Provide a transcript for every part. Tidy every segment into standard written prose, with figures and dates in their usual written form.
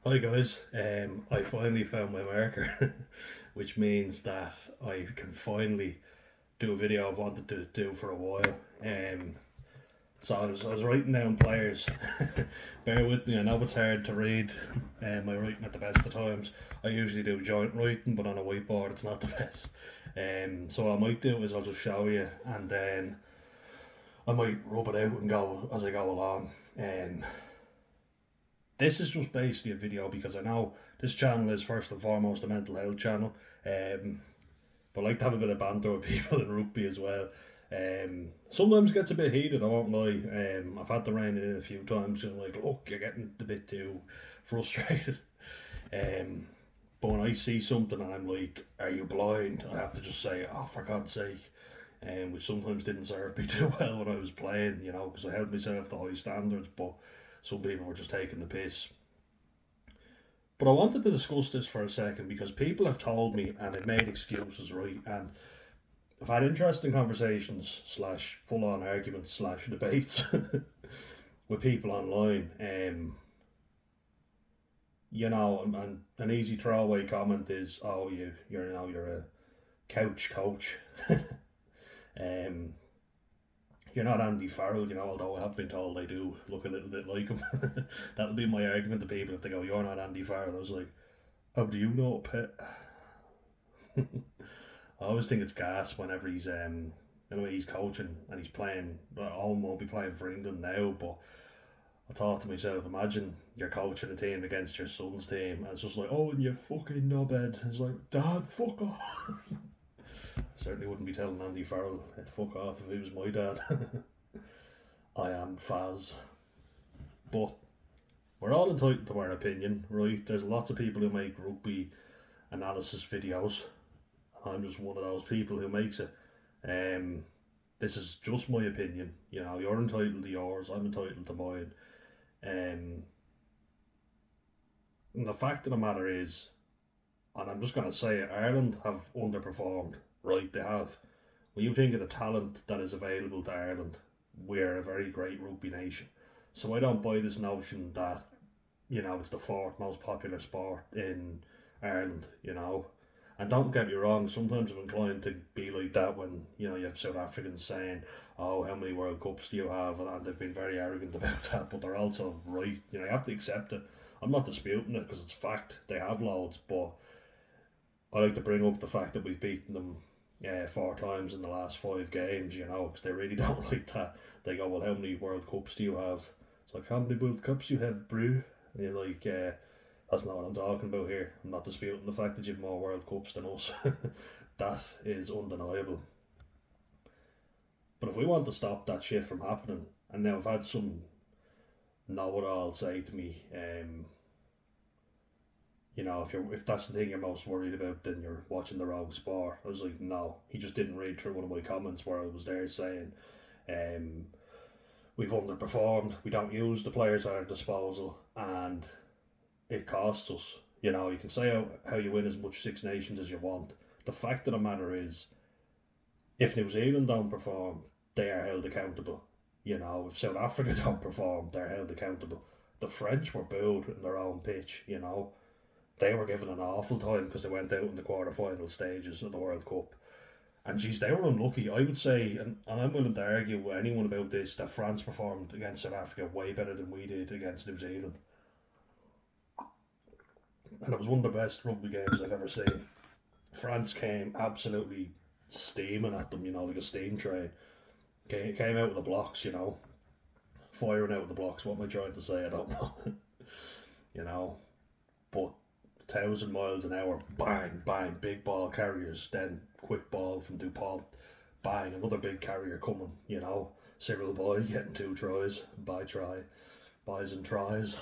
Hi guys, I finally found my marker, which means that I can finally do a video I've wanted to do for a while. So I was writing down players. Bear with me, I know it's hard to read my writing at the best of times. I usually do joint writing, but on a whiteboard it's not the best. So what I might do is I'll just show you, and then I might rub it out and go as I go along. This is just basically a video because I know this channel is first and foremost a mental health channel, but I like to have a bit of banter with people in rugby as well. Sometimes it gets a bit heated, I won't lie. I've had to rein it in a few times and like, look, you're getting a bit too frustrated. But when I see something and I'm like, are you blind? I have to just say, oh, for God's sake. Which sometimes didn't serve me too well when I was playing, because I held myself to high standards, but some people were just taking the piss. But I wanted to discuss this for a second because people have told me and they've made excuses, right? And I've had interesting conversations slash full on arguments slash debates with people online. And an easy throwaway comment is, "Oh, you're a couch coach." um, you're not Andy Farrell, although I have been told I do look a little bit like him. That'll be my argument to people if they go, "You're not Andy Farrell." I was like, "How do you know, Pet?" I always think it's gas whenever he's coaching and he's playing. Owen won't be playing for England now, but I thought to myself, imagine you're coaching a team against your son's team, and it's just like, "Oh, and you fucking knobhead." It's like, "Dad, fuck off." Certainly wouldn't be telling Andy Farrell to fuck off if he was my dad. I am Faz. But we're all entitled to our opinion, right? There's lots of people who make rugby analysis videos. I'm just one of those people who makes it. This is just my opinion. You're entitled to yours, I'm entitled to mine. And the fact of the matter is, and I'm just going to say it, Ireland have underperformed, right? They have. When you think of the talent that is available to Ireland, we're a very great rugby nation. So I don't buy this notion that, it's the fourth most popular sport in Ireland. And don't get me wrong, sometimes I'm inclined to be like that when, you have South Africans saying, oh, how many World Cups do you have? And they've been very arrogant about that, but they're also right. You have to accept it. I'm not disputing it because it's fact. They have loads, but I like to bring up the fact that we've beaten them 4 times in the last 5 games, because they really don't like that. They go, well, how many World Cups do you have? It's like, how many World Cups you have, brew? And you're like, that's not what I'm talking about here. I'm not disputing the fact that you have more World Cups than us. That is undeniable. But if we want to stop that shit from happening, and now I've had some know-it-all say to me, if that's the thing you're most worried about, then you're watching the wrong sport. I was like, no, he just didn't read through one of my comments where I was there saying, we've underperformed, we don't use the players at our disposal, and it costs us. You can say how you win as much Six Nations as you want. The fact of the matter is, if New Zealand don't perform, they are held accountable. If South Africa don't perform, they're held accountable. The French were booed in their own pitch. They were given an awful time because they went out in the quarter-final stages of the World Cup. And geez, they were unlucky. I would say, and I'm willing to argue with anyone about this, that France performed against South Africa way better than we did against New Zealand. And it was one of the best rugby games I've ever seen. France came absolutely steaming at them, like a steam train. Came out with the blocks, firing out with the blocks. What am I trying to say? I don't know. But 1,000 miles an hour, bang, bang, big ball carriers, then quick ball from Dupont, bang, another big carrier coming, Cyril Boy getting 2 tries, buys and tries.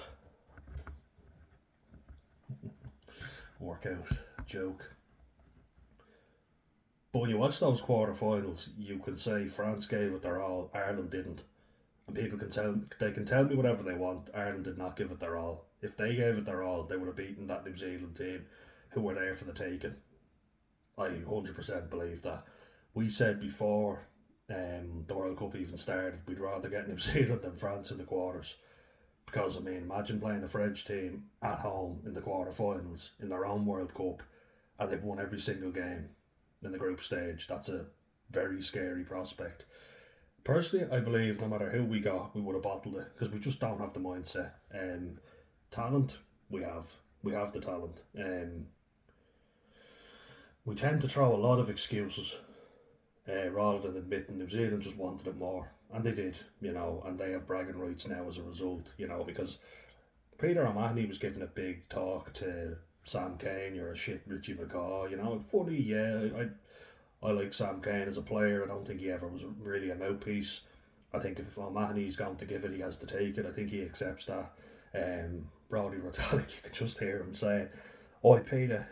Workout, joke. But when you watch those quarterfinals, you can say France gave it their all, Ireland didn't. And people can tell me whatever they want. Ireland did not give it their all. If they gave it their all, they would have beaten that New Zealand team, who were there for the taking. I 100% believe that. We said before the World Cup even started, we'd rather get New Zealand than France in the quarters, Because, I mean, imagine playing a French team at home in the quarterfinals in their own World Cup and they've won every single game in the group stage. That's a very scary prospect. Personally, I believe no matter who we got, we would have bottled it because we just don't have the mindset. Talent, we have. We have the talent. We tend to throw a lot of excuses rather than admitting New Zealand just wanted it more. And they did, and they have bragging rights now as a result, because Peter O'Mahony was giving a big talk to Sam Cane, you're a shit Richie McCaw, funny, yeah, I like Sam Cane as a player. I don't think he ever was really a mouthpiece. I think if O'Mahony's going to give it, he has to take it. I think he accepts that. Brody Rotalic, you can just hear him saying, "Oi, Peter,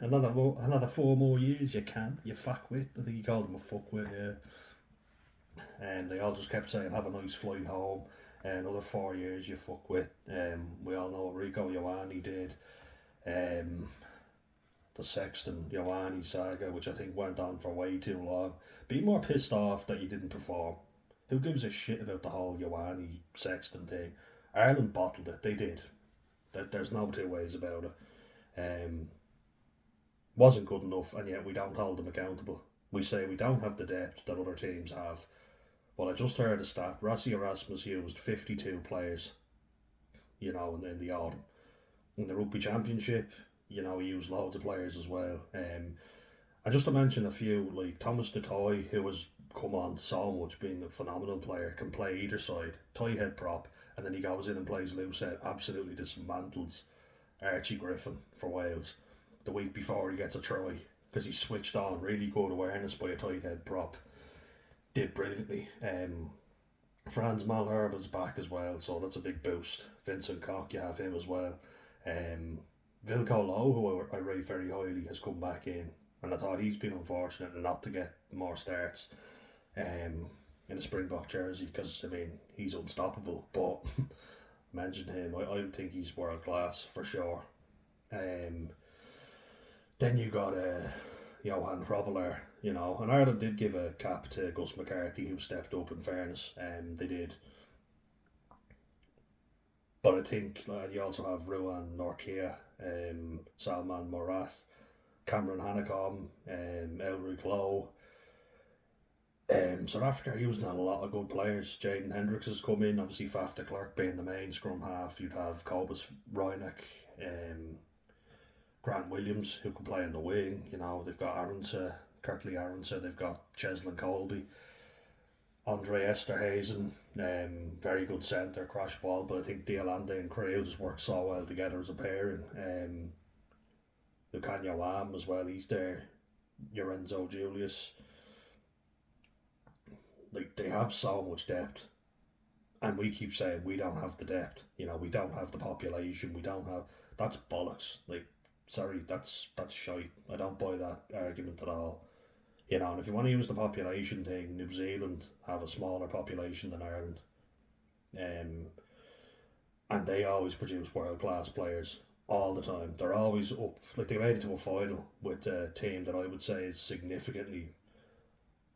another 4 more years you can, you fuckwit." I think he called him a fuckwit, yeah. And they all just kept saying, "Have a nice flight home. Another 4 years, you fuckwit." We all know what Rico Ioane did. The Sexton Ioane saga, which I think went on for way too long. Be more pissed off that you didn't perform. Who gives a shit about the whole Ioane Sexton thing? Ireland bottled it. They did. There's no two ways about it. Wasn't good enough, and yet we don't hold them accountable. We say we don't have the depth that other teams have. Well, I just heard a stat. Rassie Erasmus used 52 players, in the autumn. In the Rugby Championship, he used loads of players as well. And just to mention a few, like Thomas DeToy, who has come on so much, being a phenomenal player, can play either side, tie head prop, and then he goes in and plays loose head, absolutely dismantles Archie Griffin for Wales the week before he gets a try, because he switched on, really good awareness by a tight head prop. Did brilliantly. Franz Malherbe's back as well, so that's a big boost. Vincent Koch, you have him as well. Vilko Lowe, who I rate very highly, has come back in, and I thought he's been unfortunate not to get more starts in a Springbok jersey, because he's unstoppable, but mention him, I think he's world class for sure. Then you got Johan Frobelaar, and Ireland did give a cap to Gus McCarthy, who stepped up in fairness, they did. But I think you also have Ruan Norkia, Salman Morat, Cameron Hanekom, Elric Lowe. South Africa are using a lot of good players. Jaden Hendricks has come in, obviously Faf de Klerk being the main scrum half. You'd have Cobus Reinach, Grant Williams, who can play in the wing. They've got Kirkley Aronsa, they've got Cheslin Colby, Andre Esterhazen, very good centre, crash ball, but I think Dialande and Creel just work so well together as a pairing. Lucanio Am as well, he's there. Lorenzo Julius. They have so much depth, and we keep saying we don't have the depth. We don't have the population. We don't have. That's bollocks. Sorry, that's shite. I don't buy that argument at all. And if you want to use the population thing, New Zealand have a smaller population than Ireland. And they always produce world class players all the time. They're always up. They made it to a final with a team that I would say is significantly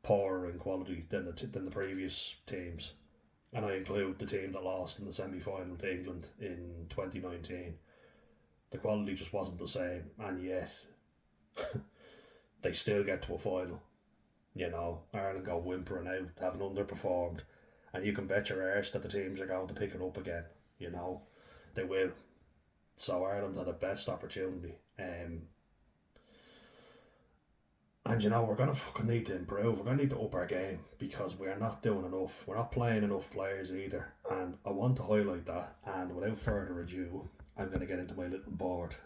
poorer in quality than the previous teams. And I include the team that lost in the semi-final to England in 2019. The quality just wasn't the same, and yet they still get to a final. Ireland go whimpering out, having underperformed, and you can bet your arse that the teams are going to pick it up again. They will. So Ireland had the best opportunity. And we're going to fucking need to improve. We're going to need to up our game, because we're not doing enough. We're not playing enough players either. And I want to highlight that. And without further ado, I'm going to get into my little board.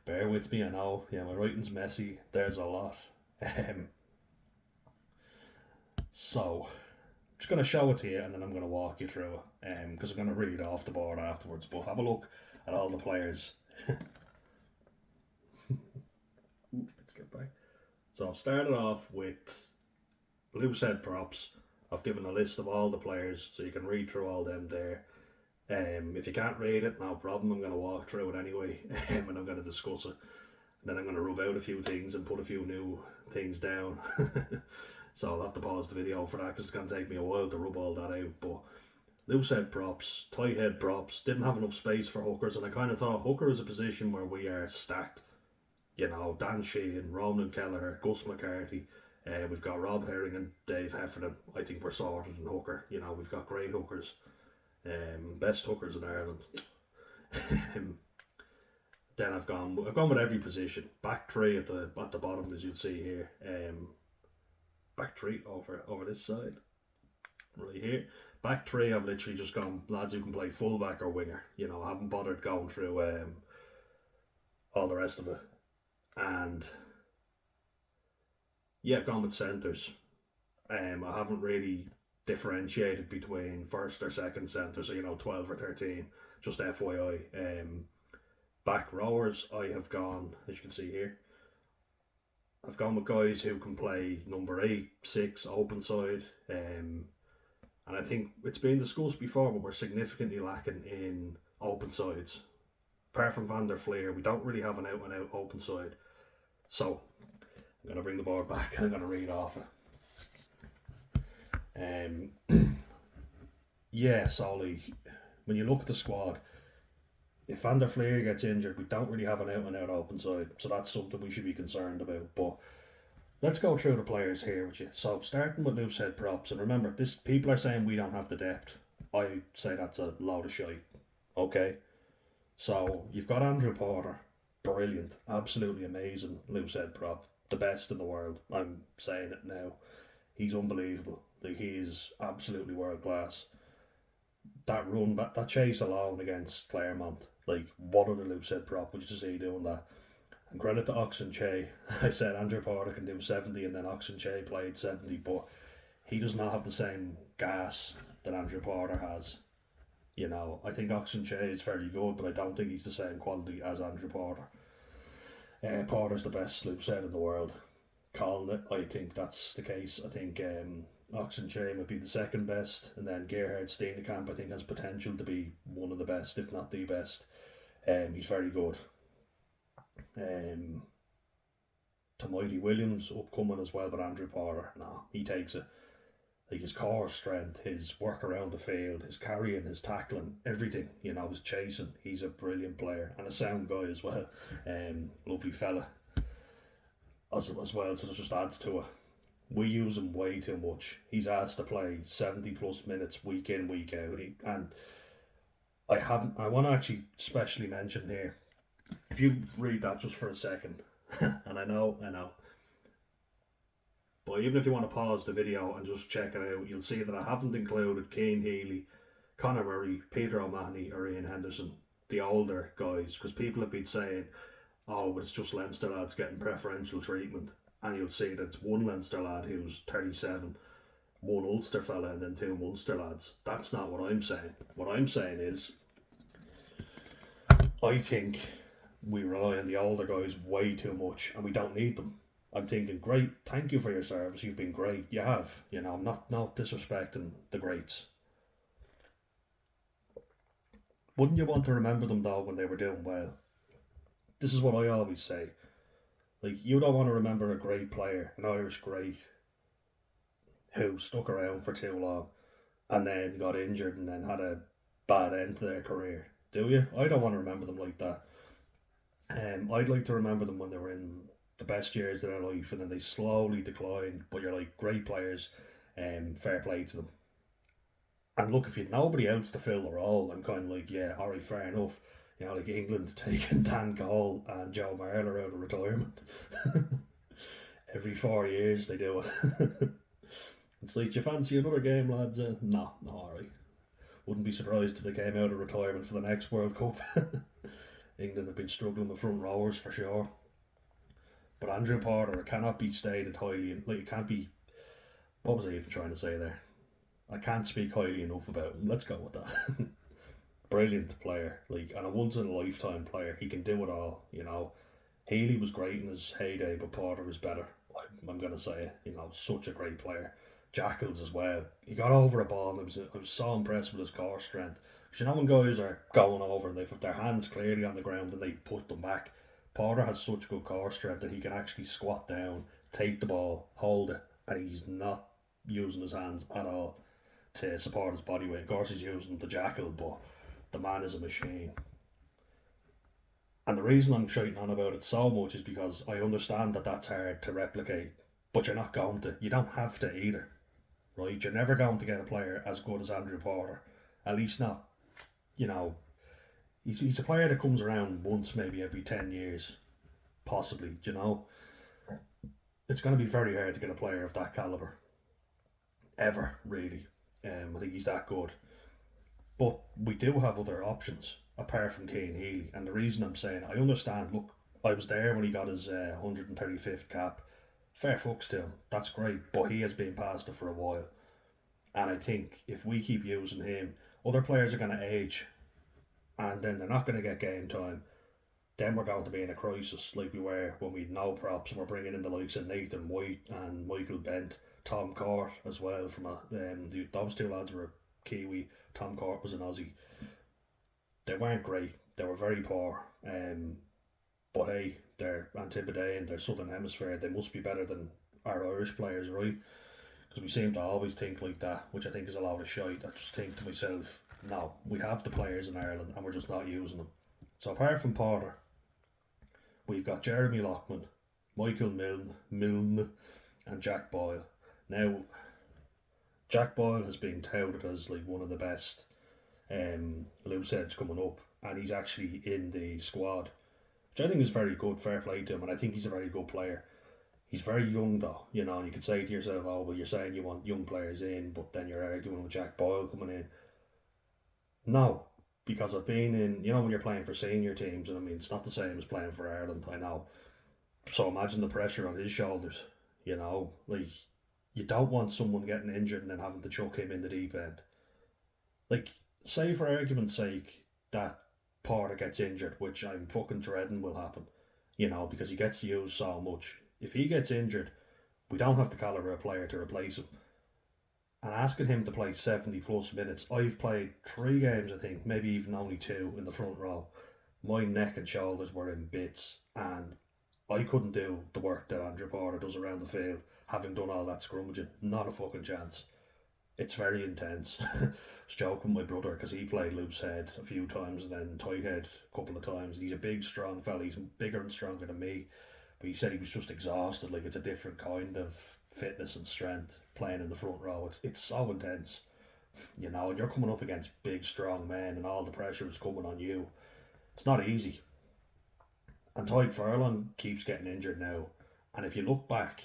Bear with me, I know. Yeah, my writing's messy. There's a lot. So, I'm just going to show it to you, and then I'm going to walk you through it. Because I'm going to read off the board afterwards. But have a look at all the players. Let's get back. So I've started off with loose head props. I've given a list of all the players, so you can read through all them there. If you can't read it, no problem. I'm going to walk through it anyway, and I'm going to discuss it. And then I'm going to rub out a few things and put a few new things down. So I'll have to pause the video for that, because it's going to take me a while to rub all that out. But loose head props, tight head props, didn't have enough space for hookers, and I kind of thought hooker is a position where we are stacked. You know, Dan Sheehan, Ronan Kelleher, Gus McCarthy, we've got Rob Herring and Dave Heffernan. I think we're sorted in hooker. You know, we've got great hookers, best hookers in Ireland. Then I've gone with every position. Back three at the bottom, as you'll see here. Back three over this side, right here. Back three, I've literally just gone lads who can play fullback or winger. You know, I haven't bothered going through all the rest of it. And yeah, I've gone with centres. I haven't really differentiated between first or second centre, so 12 or 13, just FYI. Back rowers, I have gone, as you can see here, I've gone with guys who can play number 8, 6, open side, and I think it's been discussed before, but we're significantly lacking in open sides. Apart from Van der Fleer, we don't really have an out-and-out open side. So, I'm going to bring the board back and I'm going to read off it. Yeah, so like, when you look at the squad, if Van der Fleer gets injured, we don't really have an out-and-out open side. So that's something we should be concerned about. But let's go through the players here with you. So, starting with loose head props. And remember, people are saying we don't have the depth. I say that's a load of shite. Okay? So, you've got Andrew Porter, brilliant, absolutely amazing loose head prop, the best in the world. I'm saying it now. He's unbelievable. Like, he is absolutely world class. That run, that chase alone against Claremont, like, what other loose head prop would you see doing that? And credit to Oxen Che. I said Andrew Porter can do 70, and then Oxen Che played 70, but he does not have the same gas that Andrew Porter has. You know, I think Oxen Che is fairly good, but I don't think he's the same quality as Andrew Porter. Porter's the best loose head in the world. Calling it, I think that's the case. I think Oxen Che might be the second best, and then Gerhard Steenekamp I think has potential to be one of the best, if not the best. He's very good. Mighty Williams upcoming as well, but Andrew Porter, no, he takes it. Like, his core strength, his work around the field, his carrying, his tackling, everything, his chasing. He's a brilliant player and a sound guy as well. Lovely fella as well, so it just adds to it. We use him way too much. He's asked to play 70 plus minutes week in, week out, and I want to actually specially mention here, if you read that just for a second, and I know, but even if you want to pause the video and just check it out, you'll see that I haven't included Cian Healy, Conor Murray, Peter O'Mahony or Ian Henderson, the older guys, because people have been saying, oh, but it's just Leinster lads getting preferential treatment, and you'll see that it's one Leinster lad who's 37, one Ulster fella, and then two Munster lads. That's not what I'm saying. What I'm saying is, I think we rely on the older guys way too much, and we don't need them. I'm thinking, great, thank you for your service, you've been great, you have, I'm not disrespecting the greats. Wouldn't you want to remember them though when they were doing well? This is what I always say. Like, you don't want to remember a great player, an Irish great, who stuck around for too long and then got injured and then had a bad end to their career, do you? I don't want to remember them like that. I'd like to remember them when they were in the best years of their life and then they slowly declined, but you're like, great players, fair play to them. And look, if you had nobody else to fill the role, I'm kind of like, yeah, alright, fair enough. Like England taking Dan Cole and Joe Marler out of retirement. Every 4 years they do it. It's like, do you fancy another game, lads? No, alright. Wouldn't be surprised if they came out of retirement for the next World Cup. England have been struggling with front rowers for sure. But Andrew Porter cannot be stated highly, like, it can't be, what was I even trying to say there? I can't speak highly enough about him. Let's go with that. Brilliant player, like, and a once in a lifetime player. He can do it all, Healy was great in his heyday, but Porter was better. I'm gonna say it, such a great player. Jackals as well. He got over a ball, and I was so impressed with his core strength. Because when guys are going over and they've got their hands clearly on the ground and they put them back, Porter has such good core strength that he can actually squat down, take the ball, hold it, and he's not using his hands at all. to support his body weight. Of course, he's using the jackal, but the man is a machine. And the reason I'm shouting on about it so much is because I understand that that's hard to replicate, but you're not going to. You don't have to either, right? You're never going to get a player as good as Andrew Porter. At least not, you know, he's a player that comes around once, maybe every 10 years, possibly, you know. It's going to be very hard to get a player of that calibre, ever, really. I think he's that good. But we do have other options apart from Cian Healy. And the reason I'm saying, I understand, look, I was there when he got his 135th cap. Fair fucks to him, that's great. But he has been past it for a while. And I think if we keep using him, other players are going to age. And then they're not going to get game time. Then we're going to be in a crisis like we were when we had no props, and we're bringing in the likes of Nathan White and Michael Bent, Tom Court as well. Those two lads were Kiwi. Tom Court was an Aussie. They weren't great. They were very poor. But hey, they're Antipodean, they're Southern Hemisphere. They must be better than our Irish players, right? Because we seem to always think like that, which I think is a lot of shite. I just think to myself, no, we have the players in Ireland and we're just not using them. So apart from Porter, we've got Jeremy Loughman, Michael Milne, and Jack Boyle. Now, Jack Boyle has been touted as like one of the best loose heads coming up, and he's actually in the squad, which I think is very good. Fair play to him, and I think he's a very good player. He's very young though, you know, and you could say to yourself, oh, well, you're saying you want young players in, but then you're arguing with Jack Boyle coming in. No, because I've been in, you know, when you're playing for senior teams, and I mean, it's not the same as playing for Ireland, I know. So imagine the pressure on his shoulders, you know, like, you don't want someone getting injured and then having to chuck him in the deep end. Like, say for argument's sake that Porter gets injured, which I'm fucking dreading will happen, you know, because he gets used so much. If he gets injured, we don't have the calibre of player to replace him. And asking him to play 70 plus minutes, I've played 3 games, I think, maybe even only 2 in the front row. My neck and shoulders were in bits, and I couldn't do the work that Andrew Porter does around the field, having done all that scrummaging. Not a fucking chance. It's very intense. I was joking with my brother because he played loose head a few times and then tight head a couple of times. He's a big, strong fella. He's bigger and stronger than me. But he said he was just exhausted. Like, it's a different kind of fitness and strength playing in the front row. It's so intense, you know, and you're coming up against big strong men and all the pressure is coming on you. It's not easy. And Tyke Furlong keeps getting injured now, and if you look back,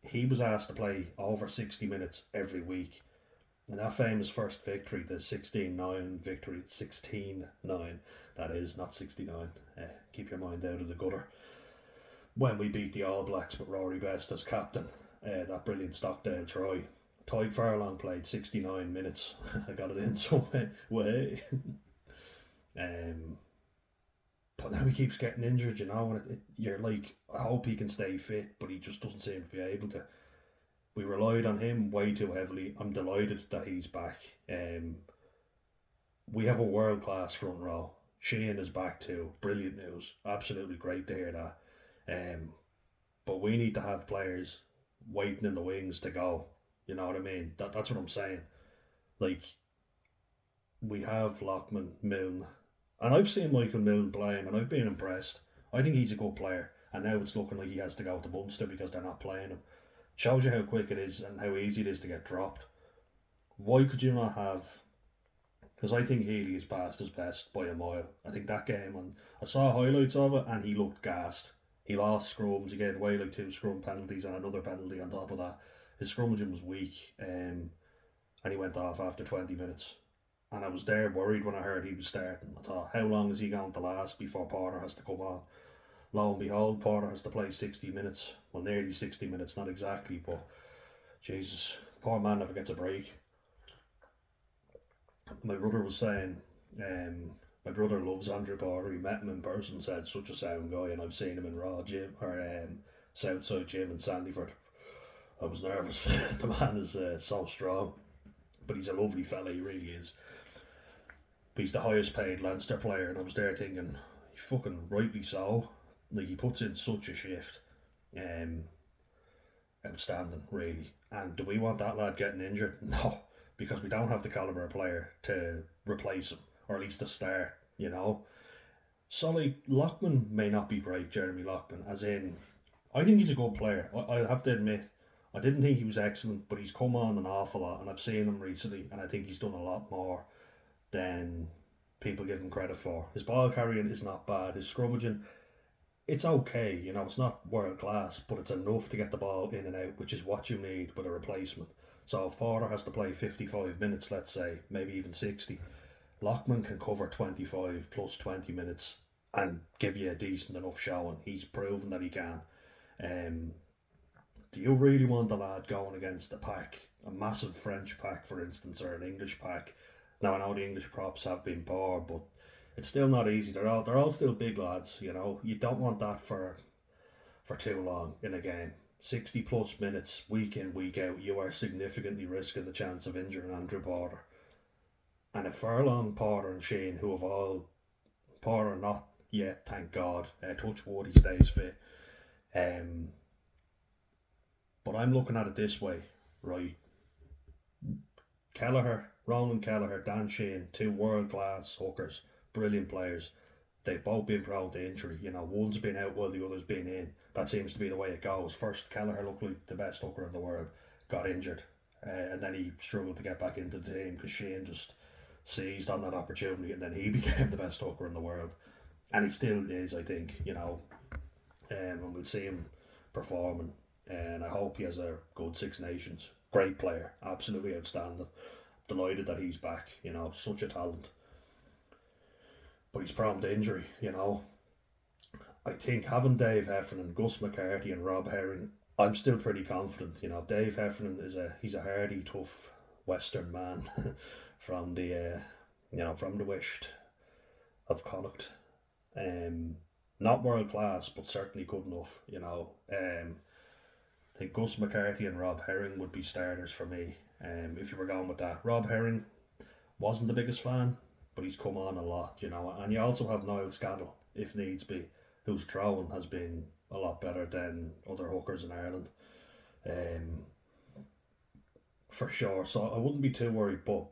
he was asked to play over 60 minutes every week. And that famous first victory, the 16-9 victory, 16-9, that is, not 69, keep your mind out of the gutter, when we beat the All Blacks with Rory Best as captain, that brilliant Stockdale try. Tyke Furlong played 69 minutes. I got it in some way. But now he keeps getting injured, you know, and you're like, I hope he can stay fit, but he just doesn't seem to be able to. We relied on him way too heavily. I'm delighted that he's back. We have a world-class front row. Cian is back too. Brilliant news. Absolutely great to hear that. But we need to have players waiting in the wings to go. You know what I mean? That's what I'm saying. Like, we have Loughman, Milne, and I've seen Michael Milne playing, and I've been impressed. I think he's a good player, and now it's looking like he has to go to Munster because they're not playing him. Shows you how quick it is and how easy it is to get dropped. Why could you not have? Because I think Healy is past his best by a mile. I think that game, and I saw highlights of it, and he looked gassed. He lost scrums. He gave away like 2 scrum penalties and another penalty on top of that. His scrummaging was weak, and he went off after 20 minutes. And I was there worried when I heard he was starting. I thought, how long is he going to last before Porter has to come on? Lo and behold, Porter has to play 60 minutes. Well, nearly 60 minutes, not exactly, but Jesus, poor man never gets a break. My brother was saying, my brother loves Andrew Porter. He met him in person, said such a sound guy, and I've seen him in Raw Gym or Southside Gym in Sandyford. I was nervous. The man is so strong, but he's a lovely fella. He really is. But he's the highest paid Leinster player, and I was there thinking, fucking rightly so. Like, he puts in such a shift. Outstanding, really. And do we want that lad getting injured? No, because we don't have the calibre of player to replace him, or at least to start, you know. So, like, Lockman may not be great, Jeremy Lockman, as in, I think he's a good player. I have to admit, I didn't think he was excellent, but he's come on an awful lot, and I've seen him recently, and I think he's done a lot more than people give him credit for. His ball carrying is not bad. His scrummaging, it's okay, you know, it's not world class, but it's enough to get the ball in and out, which is what you need with a replacement. So if Porter has to play 55 minutes, let's say, maybe even 60, Lockman can cover 25 plus 20 minutes and give you a decent enough showing. He's proven that he can. Do you really want a lad going against a pack, a massive French pack, for instance, or an English pack? Now, I know the English props have been poor, but it's still not easy. They're all still big lads, you know. You don't want that for too long in a game. 60 plus minutes, week in, week out, you are significantly risking the chance of injuring Andrew Porter. And if Furlong, Porter and Cian, who have all, Porter not yet, thank God, touch wood, he stays fit. But I'm looking at it this way, right? Kelleher, Roland Kelleher, Dan Sheehan, two world-class hookers, brilliant players. They've both been prone to injury. You know, one's been out while the other's been in. That seems to be the way it goes. First, Kelleher looked like the best hooker in the world, got injured, and then he struggled to get back into the team because Sheehan just seized on that opportunity, and then he became the best hooker in the world. And he still is, I think, you know. And we'll see him performing. And I hope he has a good Six Nations. Great player, absolutely outstanding. Delighted that he's back, you know, such a talent. But he's prone to injury, you know. I think having Dave Heffernan, Gus McCarthy and Rob Herring, I'm still pretty confident, you know. Dave Heffernan he's a hardy, tough Western man from the from the west of Connacht. Not world class, but certainly good enough, you know. I think Gus McCarthy and Rob Herring would be starters for me. If you were going with that. Rob Herring wasn't the biggest fan, but he's come on a lot, you know. And you also have Niall Scannell, if needs be, whose throwing has been a lot better than other hookers in Ireland. For sure. So I wouldn't be too worried, but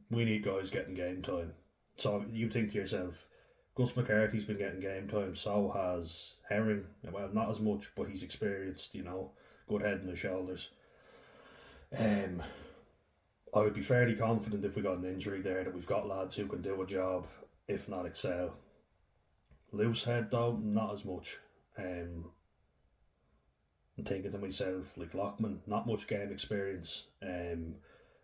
we need guys getting game time. So you think to yourself, Gus McCarthy's been getting game time, so has Herring. Well, not as much, but he's experienced, you know, good head and the shoulders. I would be fairly confident if we got an injury there that we've got lads who can do a job, if not excel. Loose head though, not as much. I'm thinking to myself, like Lockman, not much game experience.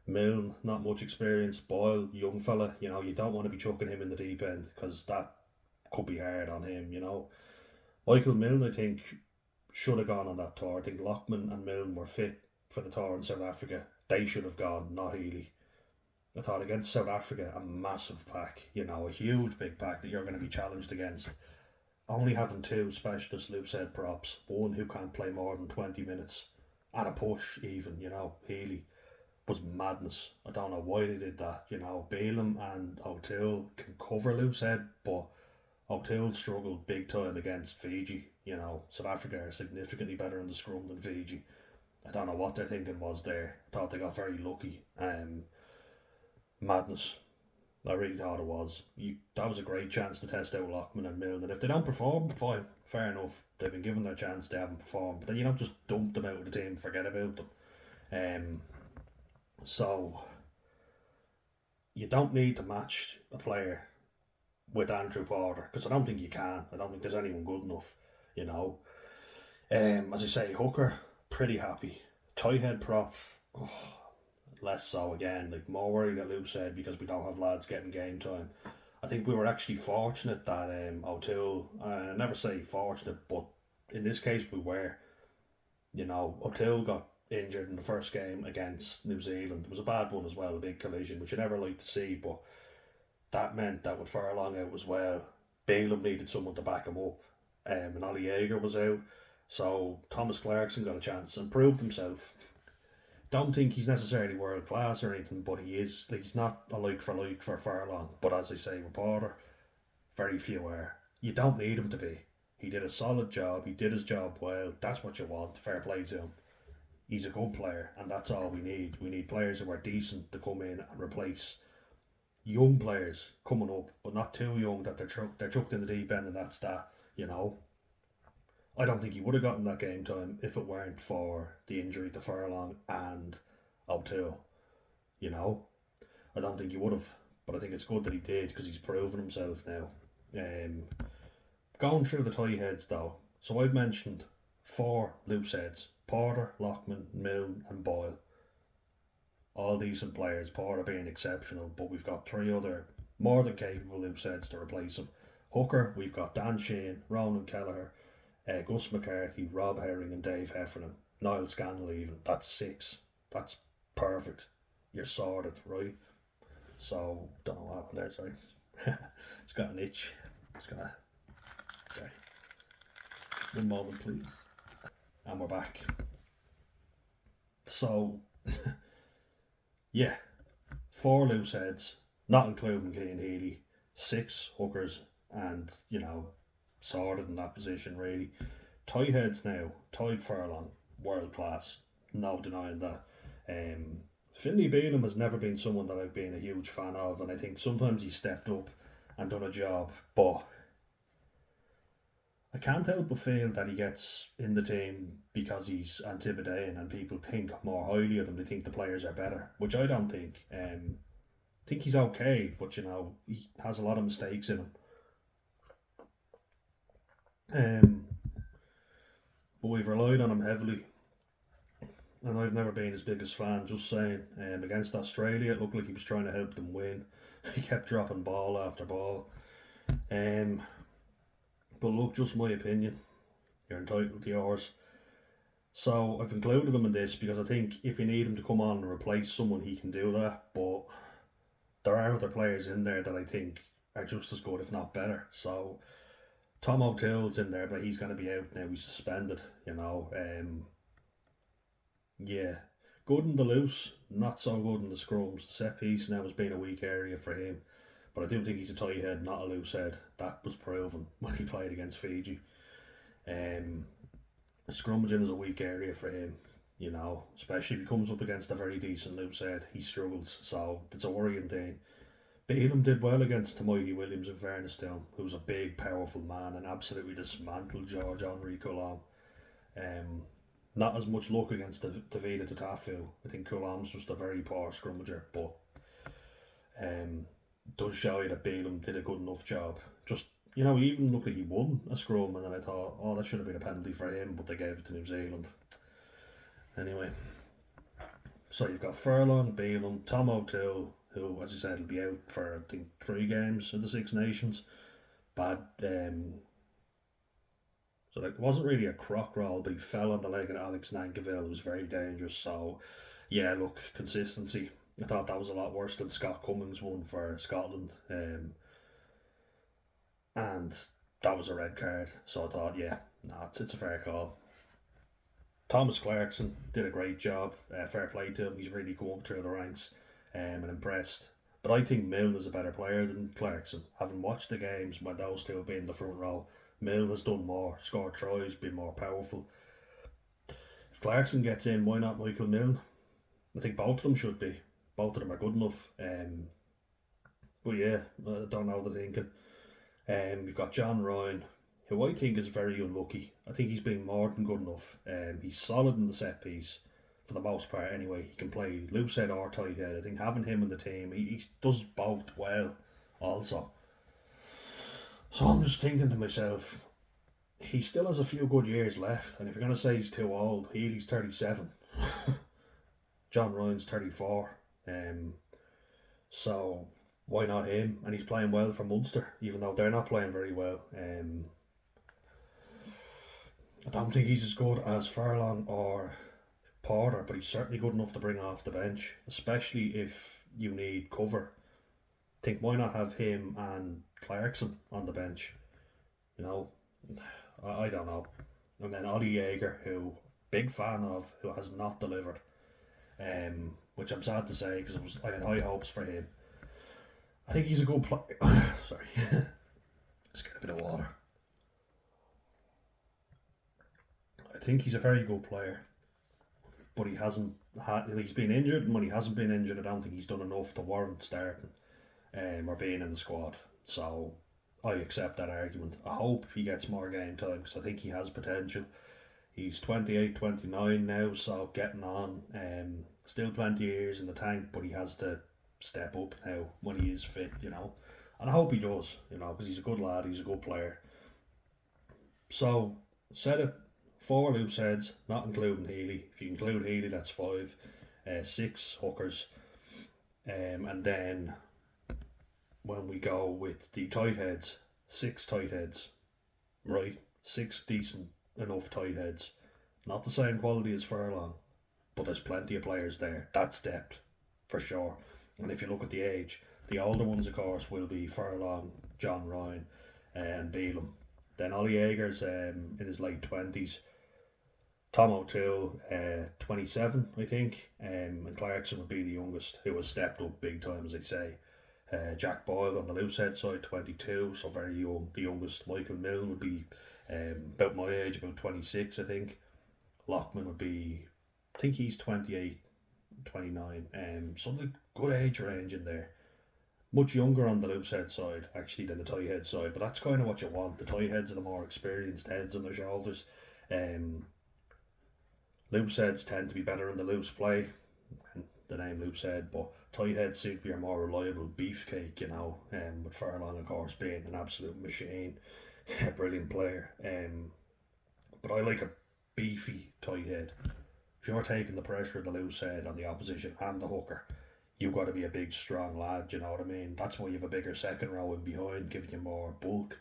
Milne, not much experience. Boyle, young fella, you know, you don't want to be chucking him in the deep end because that could be hard on him, you know. Michael Milne, I think, should have gone on that tour. I think Lockman and Milne were fit for the tour in South Africa. They should have gone, not Healy. I thought against South Africa, a massive pack, you know, a huge big pack that you're going to be challenged against. Only having two specialist loose head props, one who can't play more than 20 minutes, at a push even, you know, Healy, was madness. I don't know why they did that, you know. Balaam and O'Toole can cover loose head, but O'Toole struggled big time against Fiji, you know. South Africa are significantly better in the scrum than Fiji. I don't know what their thinking was there. I thought they got very lucky. Madness. I really thought it was. That was a great chance to test out Lockman and Milne. And if they don't perform, fine, fair enough. They've been given their chance, they haven't performed. But then you don't just dump them out of the team and forget about them. So you don't need to match a player with Andrew Porter, because I don't think you can. I don't think there's anyone good enough, you know. As I say, hooker, pretty happy. Tight head prop, less so again. Like, more worried at loose head because we don't have lads getting game time. I think we were actually fortunate that O'Toole, I never say fortunate, but in this case we were. You know, O'Toole got injured in the first game against New Zealand. It was a bad one as well, a big collision, which you never like to see, but that meant that with Furlong out as well, Balaam needed someone to back him up, and Ollie Jaeger was out, so Thomas Clarkson got a chance and proved himself. Don't think he's necessarily world class or anything, but he is. Like, he's not a like for Furlong, but as I say with Porter, very few are. You don't need him to be. He did a solid job, he did his job well, that's what you want, fair play to him. he's a good player, and that's all we need. We need players who are decent to come in and replace young players coming up, but not too young that they're chucked in the deep end, and that's that. You know, I don't think he would have gotten that game time if it weren't for the injury to Furlong and O'Toole. You know, I don't think he would have, but I think it's good that he did because he's proven himself now. Um, Going through the tie heads though, so I've mentioned four loose heads: Porter, Lockman, Milne, and Boyle. All decent players, Porter being exceptional, but we've got three other more than capable loose heads to replace him. Hooker, we've got Dan Sheehan, Ronan Kelleher, Gus McCarthy, Rob Herring, and Dave Heffernan. Niall Scannell even. That's six. That's perfect. You're sorted, right? So, don't know what happened there, sorry. It's got an itch. It's gonna. Sorry. One moment, please. And we're back. So, yeah. Four loose heads, not including Cian Healy. Six hookers, and, sorted in that position, really. Tie heads now. Tied Furlong. World class. No denying that. Finlay Bealham has never been someone that I've been a huge fan of, and I think sometimes he stepped up and done a job, but I can't help but feel that he gets in the team because he's Antipodean and people think more highly of him. They think the players are better, which I don't think. I think he's okay, but he has a lot of mistakes in him. But we've relied on him heavily, and I've never been his biggest fan, just saying. Against Australia, it looked like he was trying to help them win. He kept dropping ball after ball. But look, just my opinion. You're entitled to yours. So I've included him in this because I think if you need him to come on and replace someone, he can do that. But there are other players in there that I think are just as good, if not better. So Tom O'Toole's in there, but he's going to be out now. He's suspended, Yeah, good in the loose, not so good in the scrums. The set piece now has been a weak area for him, but I do think he's a tight head, not a loose head. That was proven when he played against Fiji. Scrummaging is a weak area for him, especially if he comes up against a very decent loose head. He struggles, so it's a worrying thing. Bealham did well against Tomoki Williams, in fairness to him, who's a big, powerful man and absolutely dismantled George Henri Coulomb. Not as much luck against Davida Tatafu. I think Coulom's just a very poor scrummager, but does show you that Bealham did a good enough job. Just, he even looked like he won a scrum, and then I thought, oh, that should have been a penalty for him, but they gave it to New Zealand. Anyway, so you've got Furlong, Bealham, Tom O'Toole, who, as I said, will be out for, I think, 3 games in the Six Nations. Bad. So it wasn't really a crock roll, but he fell on the leg of Alex Nankivell. It was very dangerous. So, yeah, look, consistency. I thought that was a lot worse than Scott Cummings one for Scotland. And that was a red card. So I thought, yeah, it's a fair call. Thomas Clarkson did a great job. Fair play to him. He's really come up through the ranks and impressed. But I think Milne is a better player than Clarkson. Having watched the games when those two have been in the front row, Milne has done more, scored tries, been more powerful. If Clarkson gets in, why not Michael Milne? I think both of them should be. Both of them are good enough. But yeah, I don't know the thinking. We've got John Ryan, who I think is very unlucky. I think he's been more than good enough. He's solid in the set piece, for the most part anyway. He can play loose head or tight head. I think having him in the team, he does both well also. So I'm just thinking to myself, he still has a few good years left, and if you're going to say he's too old, Healy's 37. John Ryan's 34. So why not him? And he's playing well for Munster, even though they're not playing very well. I don't think he's as good as Furlong or Porter, but he's certainly good enough to bring off the bench, especially if you need cover. I think why not have him and Clarkson on the bench? I don't know. And then Ollie Jaeger, who big fan of, who has not delivered, which I'm sad to say because I had high hopes for him. I think he's a good player. Sorry, just get a bit of water. I think he's a very good player. but he's been injured, and when he hasn't been injured, I don't think he's done enough to warrant starting or being in the squad. So I accept that argument. I hope he gets more game time because I think he has potential. He's 28, 29 now, so getting on. Still plenty of years in the tank, but he has to step up now when he is fit, And I hope he does, because he's a good lad, he's a good player. So, said it, 4 loose heads, not including Healy. If you include Healy, that's 5. 6 hookers. And then when we go with the tight heads, 6 tight heads. Right? 6 decent enough tight heads. Not the same quality as Furlong, but there's plenty of players there. That's depth, for sure. And if you look at the age, the older ones, of course, will be Furlong, John Ryan, and Beelum. Then Ollie Yeager's in his late 20s. Tom O'Toole, 27, I think. And Clarkson would be the youngest, who has stepped up big time, as they say. Jack Boyle on the loose head side, 22, so very young. The youngest, Michael Milne, would be about my age, about 26, I think. Lockman would be, I think he's 28, 29. Some good age range in there. Much younger on the loose head side, actually, than the tight head side, but that's kind of what you want. The tight heads are the more experienced heads on their shoulders. Loose heads tend to be better in the loose play, the name loose head, but tight heads suit be a more reliable beefcake, with Furlong, of course, being an absolute machine, a brilliant player. But I like a beefy tight head. If you're taking the pressure of the loose head on the opposition and the hooker, you've got to be a big, strong lad, you know what I mean? That's why you have a bigger second row in behind, giving you more bulk.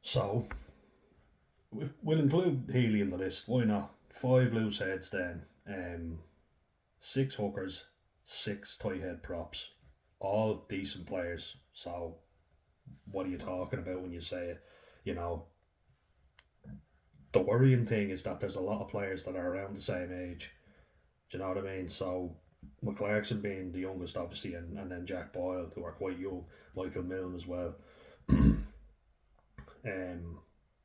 So, we'll include Healy in the list, why not? 5 loose heads then, 6 hookers, 6 tight head props. All decent players, so what are you talking about when you say it? The worrying thing is that there's a lot of players that are around the same age. Do you know what I mean? So, Clarkson being the youngest, obviously, and then Jack Boyle, who are quite young, Michael Milne as well.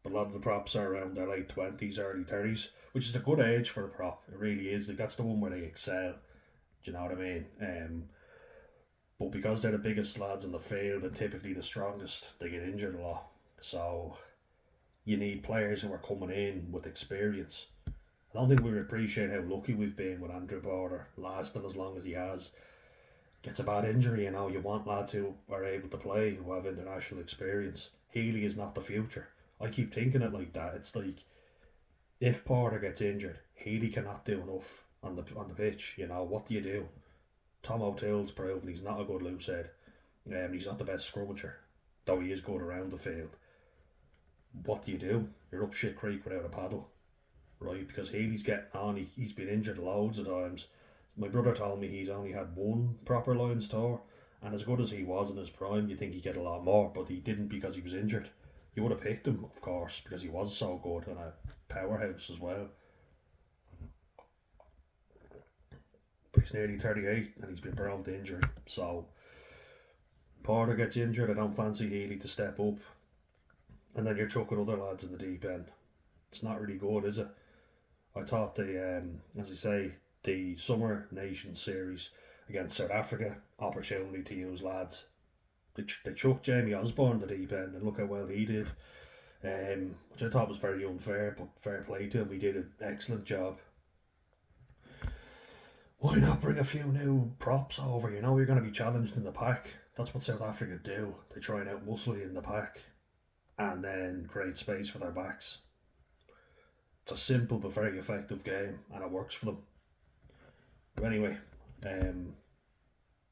But a lot of the props are around their late 20s, early 30s, which is a good age for a prop. It really is. That's the one where they excel. Do you know what I mean? But because they're the biggest lads in the field and typically the strongest, they get injured a lot. So you need players who are coming in with experience. I don't think we appreciate how lucky we've been with Andrew Border lasting as long as he has. Gets a bad injury, you want lads who are able to play, who have international experience. Healy is not the future. I keep thinking it like that. It's like, if Porter gets injured, Healy cannot do enough on the pitch. What do you do? Tom O'Toole's proven he's not a good loose head. He's not the best scrummager, though he is good around the field. What do you do? You're up shit creek without a paddle, right? Because Healy's getting on. He's been injured loads of times. My brother told me he's only had 1 proper Lions tour, and as good as he was in his prime, you'd think he'd get a lot more, but he didn't because he was injured. You would have picked him, of course, because he was so good and a powerhouse as well. But he's nearly 38 and he's been prone to injury. So, Porter gets injured. I don't fancy Healy to step up. And then you're chucking other lads in the deep end. It's not really good, is it? I thought as I say, the Summer Nations series against South Africa, opportunity to use lads. They chucked Jamie Osborne the deep end and look how well he did, which I thought was very unfair, but fair play to him. He did an excellent job. Why not bring a few new props over? You're going to be challenged in the pack. That's what South Africa do. They try and out-muscle you in the pack and then create space for their backs. It's a simple but very effective game and it works for them. But anyway,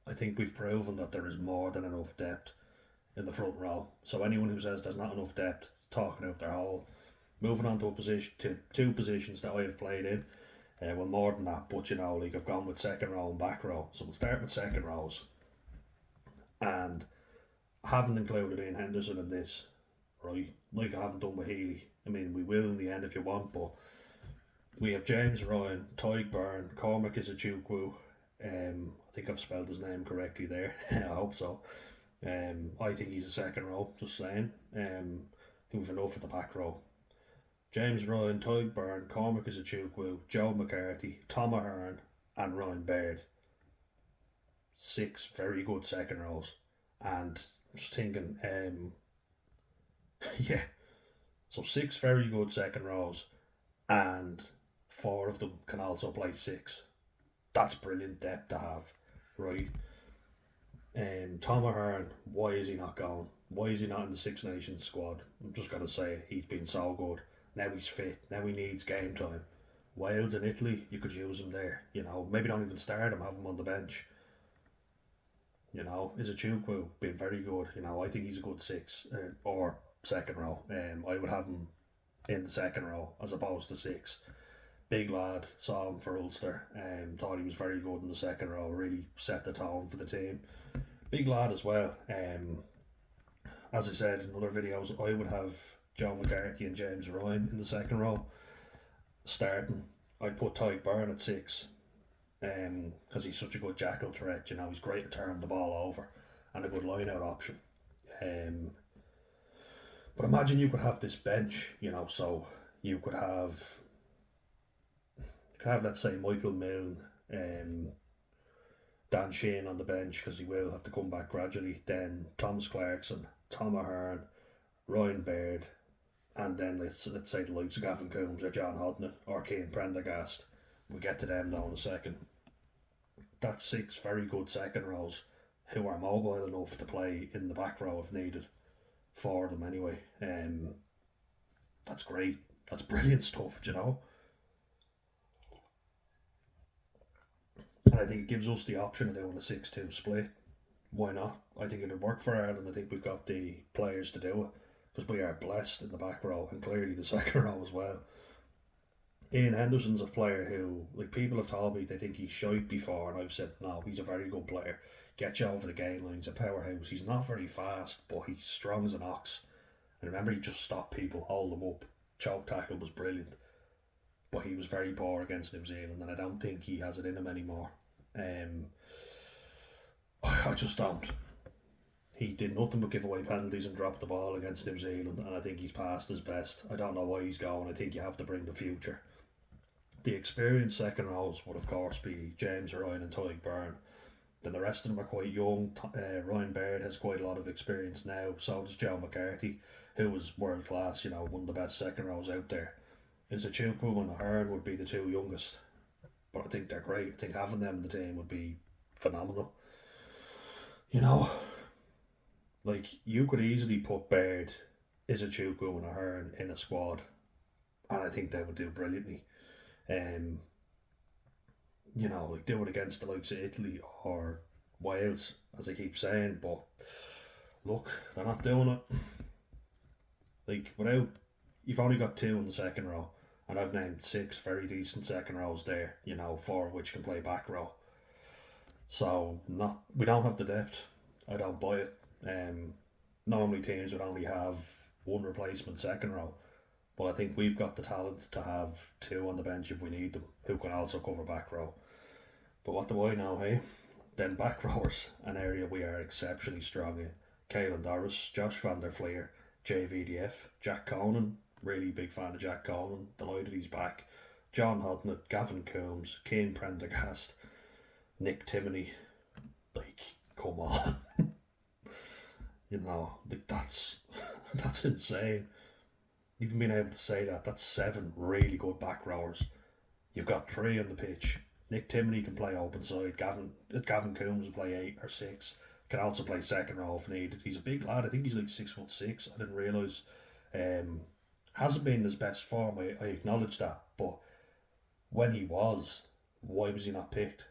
I think we've proven that there is more than enough depth in the front row. So anyone who says there's not enough depth is talking out their hole. Moving on to 2 positions that I have played in. Well, more than that, but I've gone with second row and back row. So we'll start with second rows. And I haven't included Ian Henderson in this, right? Like I haven't done with Healy. I mean, we will in the end if you want, but we have James Ryan, Tyg Byrne, Cormac Isachukwu. I think I've spelled his name correctly there. I hope so. I think he's a second row, just saying. We've enough for the back row. James Ryan, Tyg Byrne, Cormac Isachukwu, Joe McCarthy, Tom Ahern, and Ryan Baird. 6 very good second rows. And I'm just thinking, yeah, so 6 very good second rows, and 4 of them can also play 6. That's brilliant depth to have, right? Tom Ahern, why is he not going? Why is he not in the Six Nations squad? I'm just gonna say he's been so good. Now he's fit. Now he needs game time. Wales and Italy, you could use him there. Maybe don't even start him, have him on the bench. Isachukwu been very good. I think he's a good 6 or second row. I would have him in the second row as opposed to 6. Big lad, saw him for Ulster. Thought he was very good in the second row. Really set the tone for the team. Big lad as well. As I said in other videos, I would have Joe McCarthy and James Ryan in the second row starting. I'd put Tyg Byrne at 6 because he's such a good jackal threat. He's great at turning the ball over and a good line out option. But imagine you could have this bench, so you could have let's say Michael Milne, Dan Sheehan on the bench because he will have to come back gradually. Then Thomas Clarkson, Tom Ahern, Ryan Baird, and then let's say the likes of Gavin Coombs or John Hodnett or Cian Prendergast. We'll get to them now in a second. That's 6 very good second rows who are mobile enough to play in the back row if needed for them anyway. That's great. That's brilliant stuff, And I think it gives us the option of doing a 6-2 split. Why not? I think it would work for Ireland. I think we've got the players to do it because we are blessed in the back row and clearly the second row as well. Ian Henderson's a player who, people have told me they think he's shite before, and I've said, no, he's a very good player. Get you over the game line, he's a powerhouse. He's not very fast, but he's strong as an ox. And remember, he just stopped people, hold them up. Choke tackle was brilliant. But he was very poor against New Zealand, and I don't think he has it in him anymore. I just don't. He did nothing but give away penalties and drop the ball against New Zealand, and I think he's past his best. I don't know why he's going. I think you have to bring the future. The experienced second rows would of course be James Ryan and Tyg Byrne. Then the rest of them are quite young. Ryan Baird has quite a lot of experience now. So does Joe McCarthy, who was world class. One of the best second rows out there. Isachukwu and Ahern would be the 2 youngest, but I think they're great. I think having them in the team would be phenomenal. You could easily put Baird, Isachukwu and Ahern in a squad, and I think they would do brilliantly. Do it against the likes of Italy or Wales, as I keep saying, but look, they're not doing it. You've only got 2 in the second row, and I've named 6 very decent second rows there, 4 of which can play back row. So we don't have the depth. I don't buy it. Normally teams would only have 1 replacement second row, but I think we've got the talent to have 2 on the bench if we need them, who can also cover back row. But what do I know, hey? Then back rowers, an area we are exceptionally strong in. Caelan Doris, Josh van der Fleer, JVDF, Jack Conan, really big fan of Jack Conan, delighted he's back. John Hodnett, Gavin Coombs, Cian Prendergast, Nick Timoney. Come on. That's insane. Even being able to say that's 7 really good back rowers. You've got 3 on the pitch. Nick Timoney can play open side. Gavin Coombs will play 8 or 6. Can also play second row if needed. He's a big lad. I think he's 6'6". I didn't realise. Hasn't been in his best form. I acknowledge that. But when he was, why was he not picked?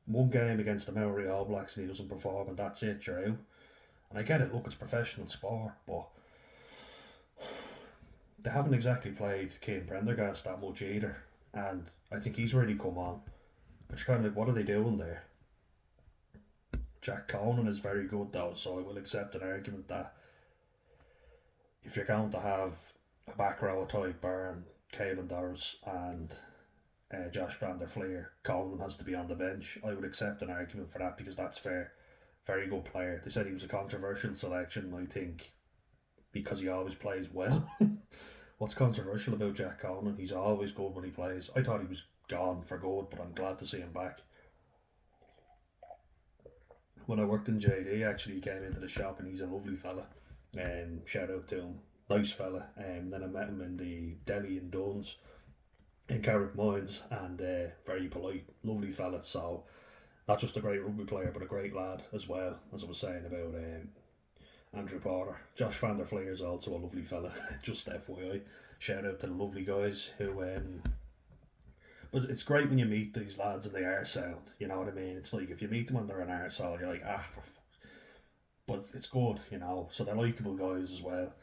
1 game against the Maori All Blacks and he doesn't perform, and that's it, you're out. And I get it, look, it's professional sport, but they haven't exactly played Cian Prendergast that much either, and I think he's really come on. But you're kind of what are they doing there? Jack Conan is very good though, so I will accept an argument that if you're going to have a back row of Tyg Byrne, Caelan Doris and Josh van der Fleer, Coleman has to be on the bench. I would accept an argument for that because that's fair. Very good player. They said he was a controversial selection, I think, because he always plays well. What's controversial about Jack Conan? He's always good when he plays. I thought he was gone for good, but I'm glad to see him back. When I worked in JD, actually, he came into the shop and he's a lovely fella. Shout out to him, nice fella. Then I met him in the deli in Duns in Carrick Mines, and very polite, lovely fella. So not just a great rugby player, but a great lad as well. As I was saying about Andrew Porter, Josh Van der Fleer is also a lovely fella. Just FYI, shout out to the lovely guys who. But it's great when you meet these lads and they are sound. You know what I mean? It's like if you meet them and they're an arsehole, you're like, but it's good, you know. So they're likeable guys as well.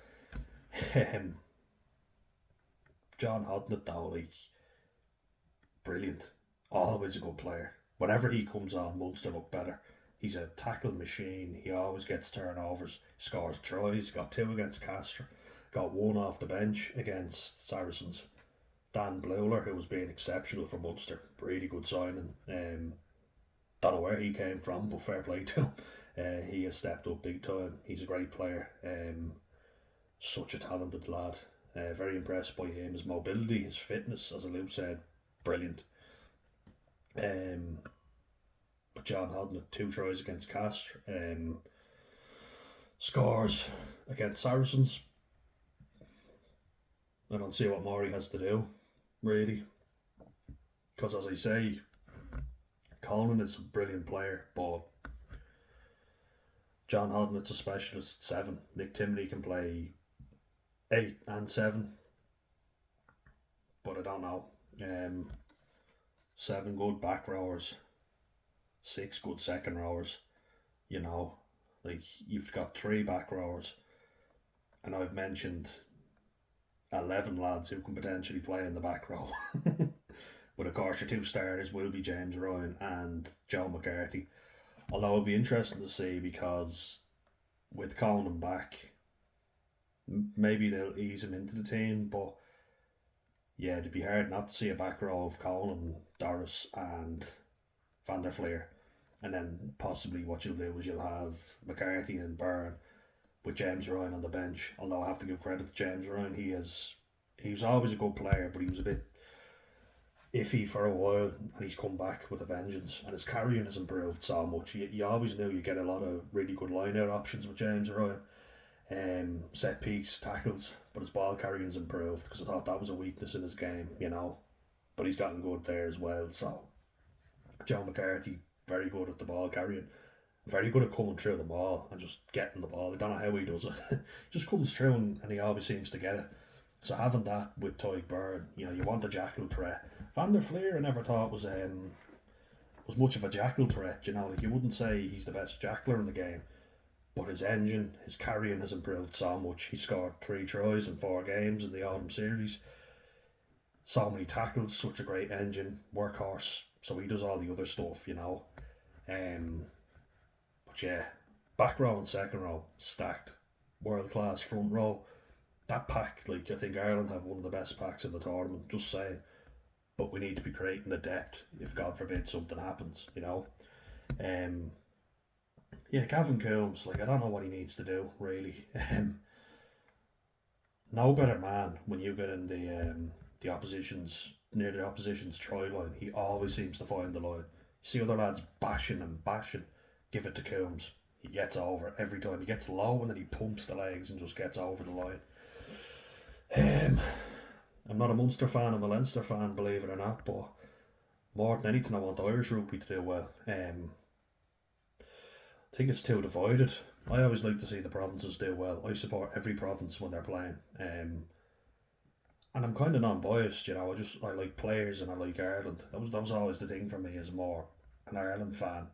John Hodnett though, like, brilliant. Always a good player. Whenever he comes on, Munster look better. He's a tackle machine. He always gets turnovers, scores tries. Got two against Castres, got one off the bench against Saracens. Dan Bleuler, who was being exceptional for Munster, really good signing. Don't know where he came from, but fair play to him. He has stepped up big time. He's a great player. Such a talented lad. Very impressed by him. His mobility, his fitness, as Luke said, brilliant. But John Hodnett, 2 tries against Castres. Scores against Saracens. I don't see what Murray has to do, really. Because as I say, Conan is a brilliant player, but John Hodnett's a specialist 7. Nick Timley can play 8 and 7. But I don't know. 7 good back rowers, 6 good second rowers. You know, like, you've got 3 back rowers, and I've mentioned 11 lads who can potentially play in the back row. But of course, your 2 starters will be James Ryan and Joe McCarthy. Although it'll be interesting to see, because with Conan back, maybe they'll ease him into the team, but yeah, it'd be hard not to see a back row of Conan, Doris and Van der Fleer. And then possibly what you'll do is you'll have McCarthy and Byrne with James Ryan on the bench. Although I have to give credit to James Ryan, he was always a good player, but he was a bit iffy for a while, and he's come back with a vengeance, and his carrying has improved so much. You always knew you get a lot of really good line-out options with James Ryan, set piece tackles, but his ball carrying's improved, because I thought that was a weakness in his game, you know, but he's gotten good there as well. So Joe McCarthy, very good at the ball carrying, very good at coming through the ball and just getting the ball. I don't know how he does it. Just comes through and he always seems to get it. So having that with Tyke Byrne, you know, you want a jackal threat. Van der Fleer, I never thought was much of a jackal threat. You know, like, you wouldn't say he's the best jackler in the game, but his engine, his carrying has improved so much. He scored 3 tries in 4 games in the autumn series. So many tackles, such a great engine, workhorse. So he does all the other stuff, you know. But yeah, back row and second row stacked, world class front row. That pack, like, I think Ireland have one of the best packs in the tournament, just saying. But we need to be creating the depth if, God forbid, something happens, you know. Yeah, Gavin Coombs, like, I don't know what he needs to do, really. No better man when you get in the opposition's, near the opposition's try line. He always seems to find the line. You see other lads bashing and bashing, give it to Coombs. He gets over every time. He gets low and then he pumps the legs and just gets over the line. I'm not a Munster fan, I'm a Leinster fan, believe it or not, but more than anything I want Irish rugby to do well. I think it's too divided. I always like to see the provinces do well. I support every province when they're playing. And I'm kind of non-biased, you know. I like players and I like Ireland. That was always the thing for me, as more an Ireland fan.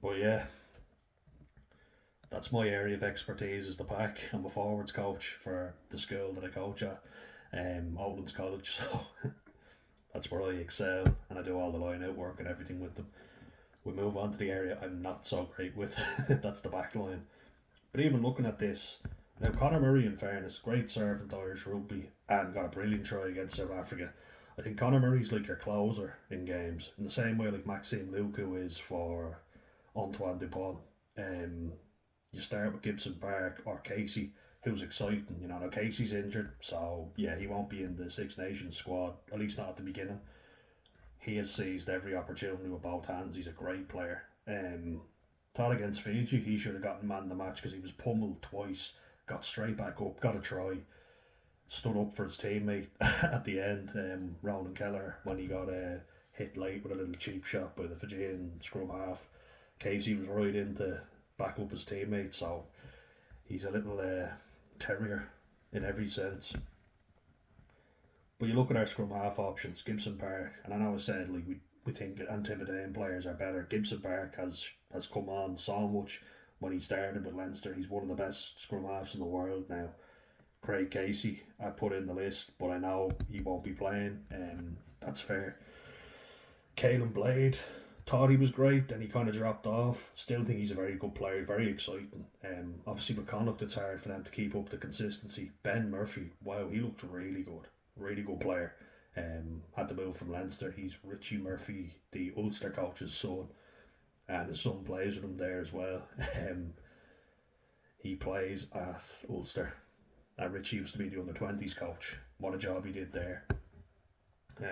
But yeah, that's my area of expertise, is the pack. I'm a forwards coach for the school that I coach at, Outlands College, so that's where I excel, and I do all the line out work and everything with them. We move on to the area I'm not so great with. That's the back line. But even looking at this, now Conor Murray, in fairness, great servant to Irish rugby and got a brilliant try against South Africa. I think Conor Murray's like your closer in games, in the same way like Maxime Luku is for Antoine Dupont. You start with Gibson Park or Casey, who's exciting. You know, now Casey's injured, so yeah, he won't be in the Six Nations squad, at least not at the beginning. He has seized every opportunity with both hands. He's a great player. Thought against Fiji, he should have gotten man of the match because he was pummeled twice, got straight back up, got a try, stood up for his teammate at the end, Ronan Keller, when he got hit late with a little cheap shot by the Fijian scrum half. Casey was right in to back up his teammate, so he's a little terrier in every sense. But you look at our scrum half options, Gibson Park, and I know I said like we think intimidating players are better. Gibson Park has come on so much when he started with Leinster. He's one of the best scrum halves in the world now. Craig Casey, I put in the list, but I know he won't be playing, and that's fair. Caelan Blade, thought he was great, then he kind of dropped off. Still think he's a very good player, very exciting. Obviously with Connacht it's hard for them to keep up the consistency. Ben Murphy, wow, he looked really good player. Had to move from Leinster. He's Richie Murphy, the Ulster coach's son, and his son plays with him there as well. He plays at Ulster, and Richie used to be the under-20s coach. What a job he did there.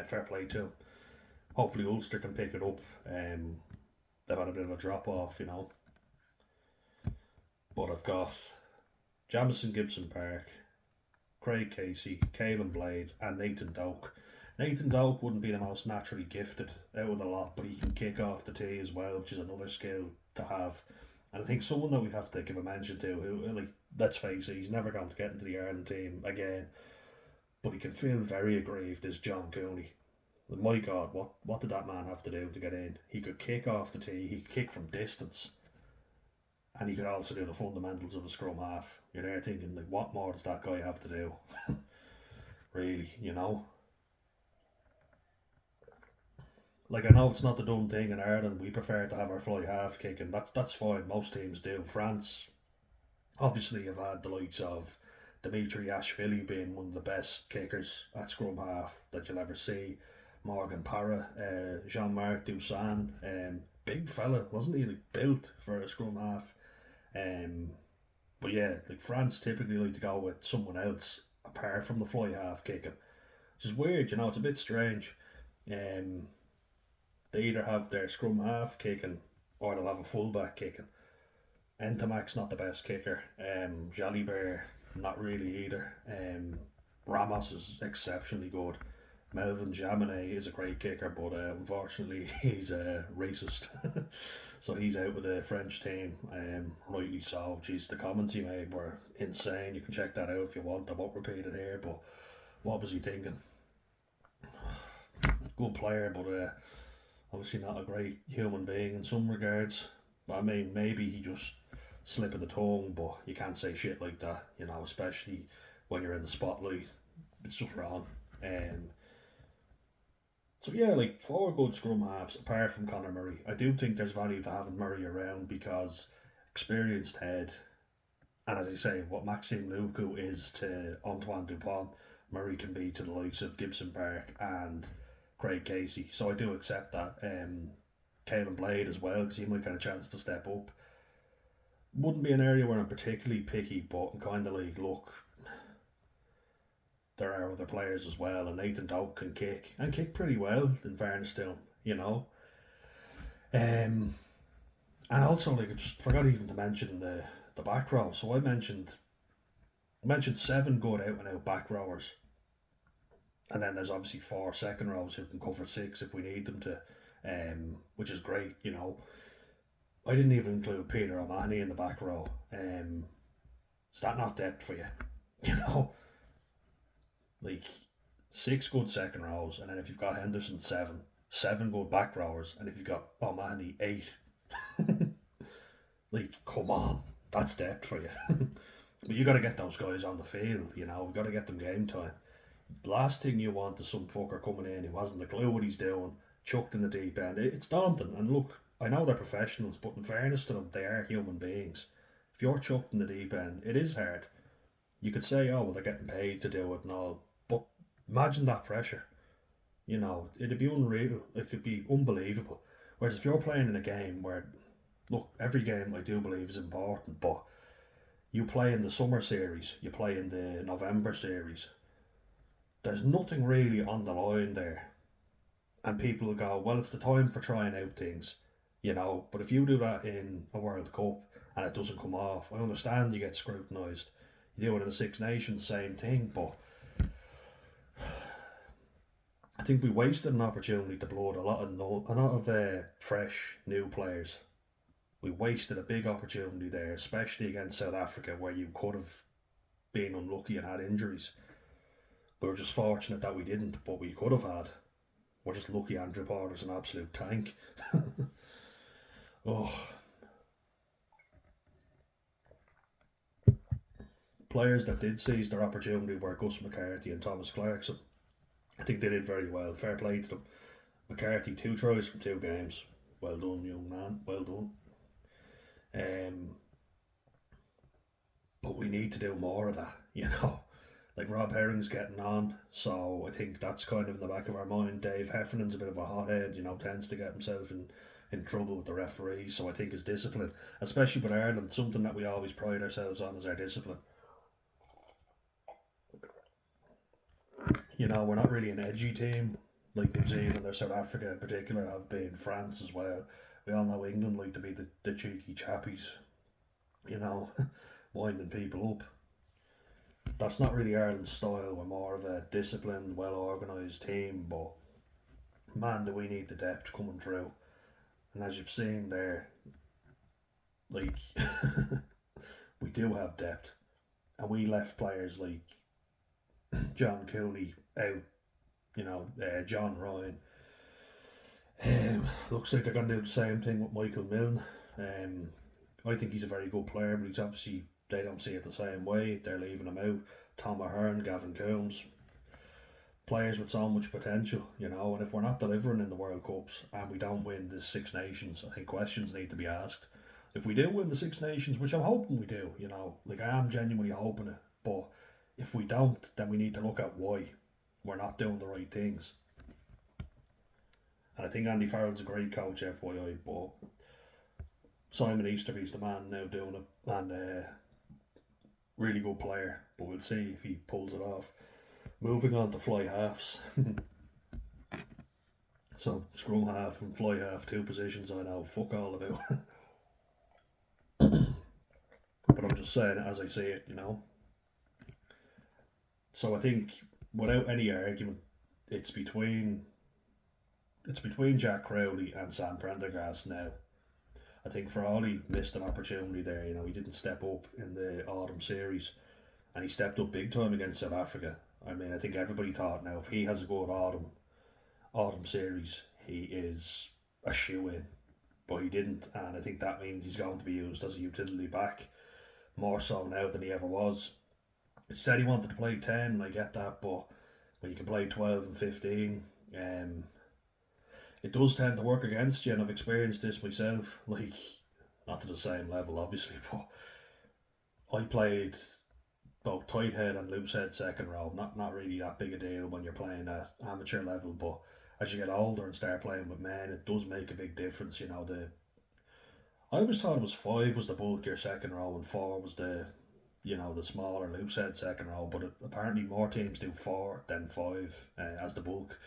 Fair play to him. Hopefully Ulster can pick it up. They've had a bit of a drop off, you know. But I've got Jamison Gibson Park, Craig Casey, Caelan Blade, and Nathan Doak. Nathan Doak wouldn't be the most naturally gifted out of the lot, but he can kick off the tee as well, which is another skill to have. And I think someone that we have to give a mention to, who, like, let's face it, he's never going to get into the Ireland team again, but he can feel very aggrieved, is John Cooney. My God, what did that man have to do to get in? He could kick off the tee, he could kick from distance, and he could also do the fundamentals of a scrum half. You're there thinking, like, what more does that guy have to do? Really, you know? Like, I know it's not the done thing in Ireland. We prefer to have our fly half kicking. That's fine. Most teams do. France, obviously, have had the likes of Dimitri Ashvili being one of the best kickers at scrum half that you'll ever see. Morgan Parra, Jean-Marc Dusan, big fella, wasn't he? Like, built for a scrum half. But yeah, like, France typically like to go with someone else apart from the fly half kicking, which is weird. You know, it's a bit strange. They either have their scrum half kicking or they'll have a fullback kicking. Entamac's not the best kicker. Jalibert, not really either. Ramos is exceptionally good. Melvin Jaminet is a great kicker, but unfortunately he's racist. So he's out with the French team. Rightly so. Jeez, the comments he made were insane. You can check that out if you want. I won't repeat it here, but what was he thinking? Good player, but obviously not a great human being in some regards. I mean, maybe he just slip of the tongue, but you can't say shit like that, you know, especially when you're in the spotlight. It's just wrong. So yeah, like, 4 good scrum halves apart from Conor Murray. I do think there's value to having Murray around because experienced head, and as I say, what Maxime Luku is to Antoine Dupont, Murray can be to the likes of Gibson Park and Craig Casey. So I do accept that. Caelan Blade as well, because he might get a chance to step up. Wouldn't be an area where I'm particularly picky, but I'm kind of like, look, there are other players as well, and Nathan Doak can kick, and kick pretty well, in fairness to him, you know. And also, like, I just forgot even to mention the back row. So I mentioned 7 good out and out back rowers, and then there's obviously 4 second rows who can cover 6 if we need them to, which is great, you know. I didn't even include Peter O'Mahoney in the back row. Is that not depth for you? You know, like, 6 good second rows, and then if you've got Henderson 7 good back rowers, and if you've got O'Mahony 8, like, come on, that's depth for you. But you got to get those guys on the field, you know. We got to get them game time. The last thing you want is some fucker coming in who hasn't a clue what he's doing, chucked in the deep end. It's daunting, and look, I know they're professionals, but in fairness to them, they are human beings. If you're chucked in the deep end, it is hard. You could say, oh, well, they're getting paid to do it and all, but imagine that pressure. You know, it'd be unreal. It could be unbelievable. Whereas if you're playing in a game where, look, every game I do believe is important, but You play in the summer series, you play in the November series. There's nothing really on the line there. And people will go, well, it's the time for trying out things, But if you do that in a World Cup and it doesn't come off, I understand you get scrutinised. You do it in the Six Nations, same thing, but I think we wasted an opportunity to blood a lot of fresh new players. We wasted a big opportunity there, especially against South Africa, where you could have been unlucky and had injuries. We were just fortunate that we didn't, but we could have had. We're just lucky Andrew Porter's an absolute tank. Oh, players that did seize their opportunity were Gus McCarthy and Thomas Clarkson. I think they did very well. Fair play to them. McCarthy, 2 tries from 2 games. Well done, young man. Well done. But we need to do more of that. Like Rob Herring's getting on, so I think that's kind of in the back of our mind. Dave Heffernan's a bit of a hothead, tends to get himself in trouble with the referee, so I think his discipline, especially with Ireland, something that we always pride ourselves on is our discipline. We're not really an edgy team like New Zealand or South Africa in particular have been, France as well. We all know England like to be the cheeky chappies, winding people up. That's not really Ireland's style. We're more of a disciplined, well organised team, but man, do we need the depth coming through. And as you've seen there, like, we do have depth. And we left players like John Cooney out, John Ryan. Looks like they're going to do the same thing with Michael Milne. I think he's a very good player, but he's obviously, they don't see it the same way. They're leaving him out. Tom Ahern, Gavin Coombs. Players with so much potential, and if we're not delivering in the World Cups and we don't win the Six Nations, I think questions need to be asked. If we do win the Six Nations, which I'm hoping we do, like I am genuinely hoping it, but if we don't, then we need to look at why we're not doing the right things. And I think Andy Farrell's a great coach, FYI, but Simon Easterby's the man now doing it, and really good player, but we'll see if he pulls it off. Moving on to fly halves. So, scrum half and fly half, 2 positions I know fuck all about. But I'm just saying it as I see it, So I think, without any argument, it's between Jack Crowley and Sam Prendergast now. I think for all he missed an opportunity there, he didn't step up in the autumn series, and he stepped up big time against South Africa. I mean, I think everybody thought now if he has a good autumn series, he is a shoe-in. But he didn't, and I think that means he's going to be used as a utility back, more so now than he ever was. He said he wanted to play 10, and I get that, but when you can play 12 and 15, it does tend to work against you, and I've experienced this myself, like, not to the same level obviously, but I played both tight head and loose head second row. Not really that big a deal when you're playing at amateur level, but as you get older and start playing with men, it does make a big difference. I always thought it was 5 was the bulkier second row and 4 was the smaller loose head second row, but apparently more teams do 4 than 5 as the bulk.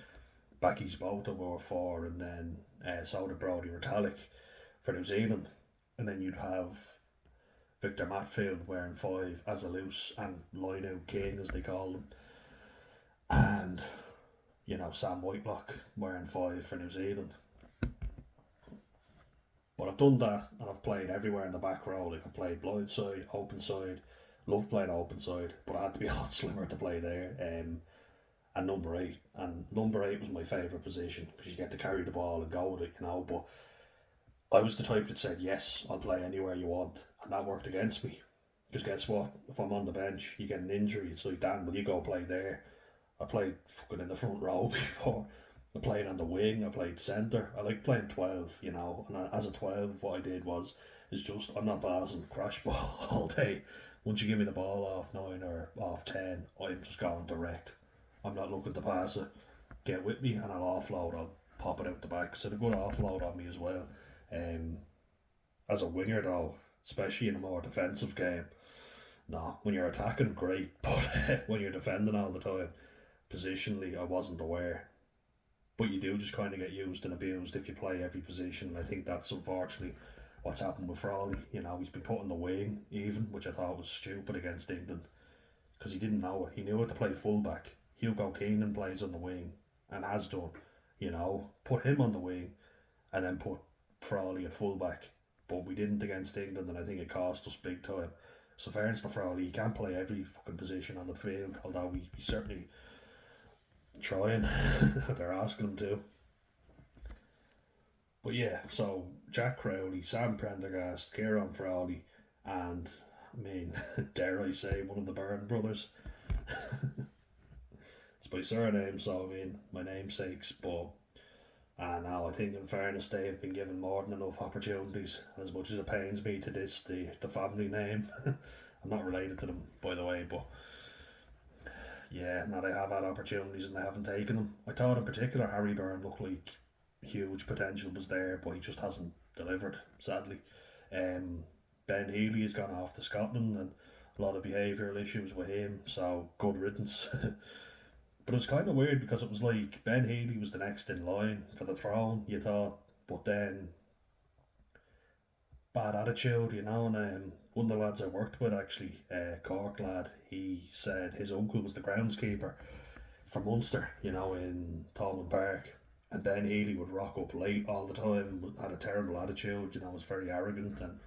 Becky's Bota wore 4, and then so did Brodie Retallick for New Zealand, and then you'd have Victor Matfield wearing 5 as a loose and line out king as they call them, and Sam Whitelock wearing 5 for New Zealand. But I've done that, and I've played everywhere in the back row. Like, I've played blind side, open side, love playing open side, but I had to be a lot slimmer to play there. And number 8, and number 8 was my favourite position because you get to carry the ball and go with it, but I was the type that said, yes, I'll play anywhere you want, and that worked against me. Because guess what? If I'm on the bench, you get an injury, it's like, Dan, will you go play there? I played fucking in the front row before. I played on the wing, I played centre. I like playing 12, and as a 12, what I did is just, I'm not passing crash ball all day. Once you give me the ball off 9 or off 10, I'm just going direct. I'm not looking to pass it. Get with me and I'll offload, I'll pop it out the back. So a good offload on me as well. As a winger though, especially in a more defensive game, No, when you're attacking, great, but when you're defending all the time, positionally, I wasn't aware. But you do just kind of get used and abused if you play every position. And I think that's unfortunately what's happened with Frawley. You know, he's been put in the wing even, which I thought was stupid against England because he didn't know it. He knew it to play fullback. Hugo Keenan plays on the wing and has done. You know, put him on the wing and then put Frawley at fullback. But we didn't against England, and I think it cost us big time. So fairness to Frawley, he can't play every fucking position on the field, although we certainly trying. They're asking him to. But yeah, so Jack Crowley, Sam Prendergast, Kieran Frawley, and I mean, dare I say, one of the Byrne brothers. It's my surname, so I mean, my namesakes, but now I think in fairness they have been given more than enough opportunities, as much as it pains me to diss the family name. I'm not related to them, by the way, but yeah, now they have had opportunities and they haven't taken them. I thought in particular Harry Byrne looked like huge potential was there, but he just hasn't delivered, sadly. Ben Healy has gone off to Scotland and a lot of behavioural issues with him, so good riddance. But it was kind of weird because it was like Ben Healy was the next in line for the throne, you thought, but then bad attitude, you know. And one of the lads I worked with, actually, Cork lad, he said his uncle was the groundskeeper for Munster, you know, in Thomond Park. And Ben Healy would rock up late all the time, had a terrible attitude, you know, was very arrogant. And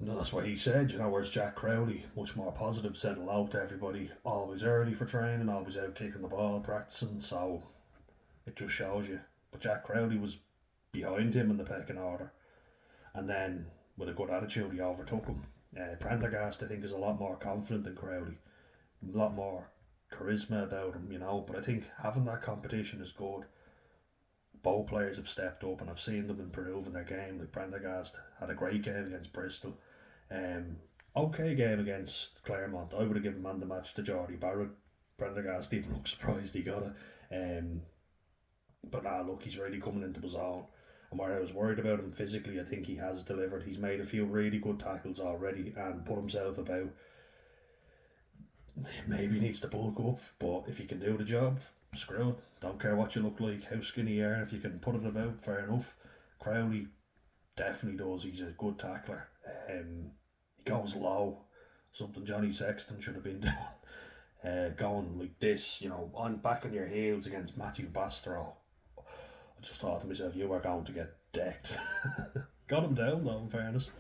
that's what he said, you know, whereas Jack Crowley, much more positive, said hello to everybody, always early for training, always out kicking the ball, practicing, so it just shows you. But Jack Crowley was behind him in the pecking order, and then with a good attitude he overtook him. Prendergast, I think, is a lot more confident than Crowley, a lot more charisma about him, you know, but I think having that competition is good. Both players have stepped up and I've seen them improve in their game. Like Prendergast had a great game against Bristol. Okay game against Claremont. I would have given man the match to Geordie Barrett. Prendergast even looked surprised he got it. But look, he's really coming into his own. And where I was worried about him physically, I think he has delivered. He's made a few really good tackles already and put himself about. Maybe he needs to bulk up, but if he can do the job, screw it. Don't care what you look like, how skinny you are. If you can put it about, fair enough. Crowley definitely does. He's a good tackler. He goes low, something Johnny Sexton should have been doing. Going like this, you know, on back on your heels against Matthew Bastrop. I just thought to myself, you are going to get decked. Got him down though, in fairness.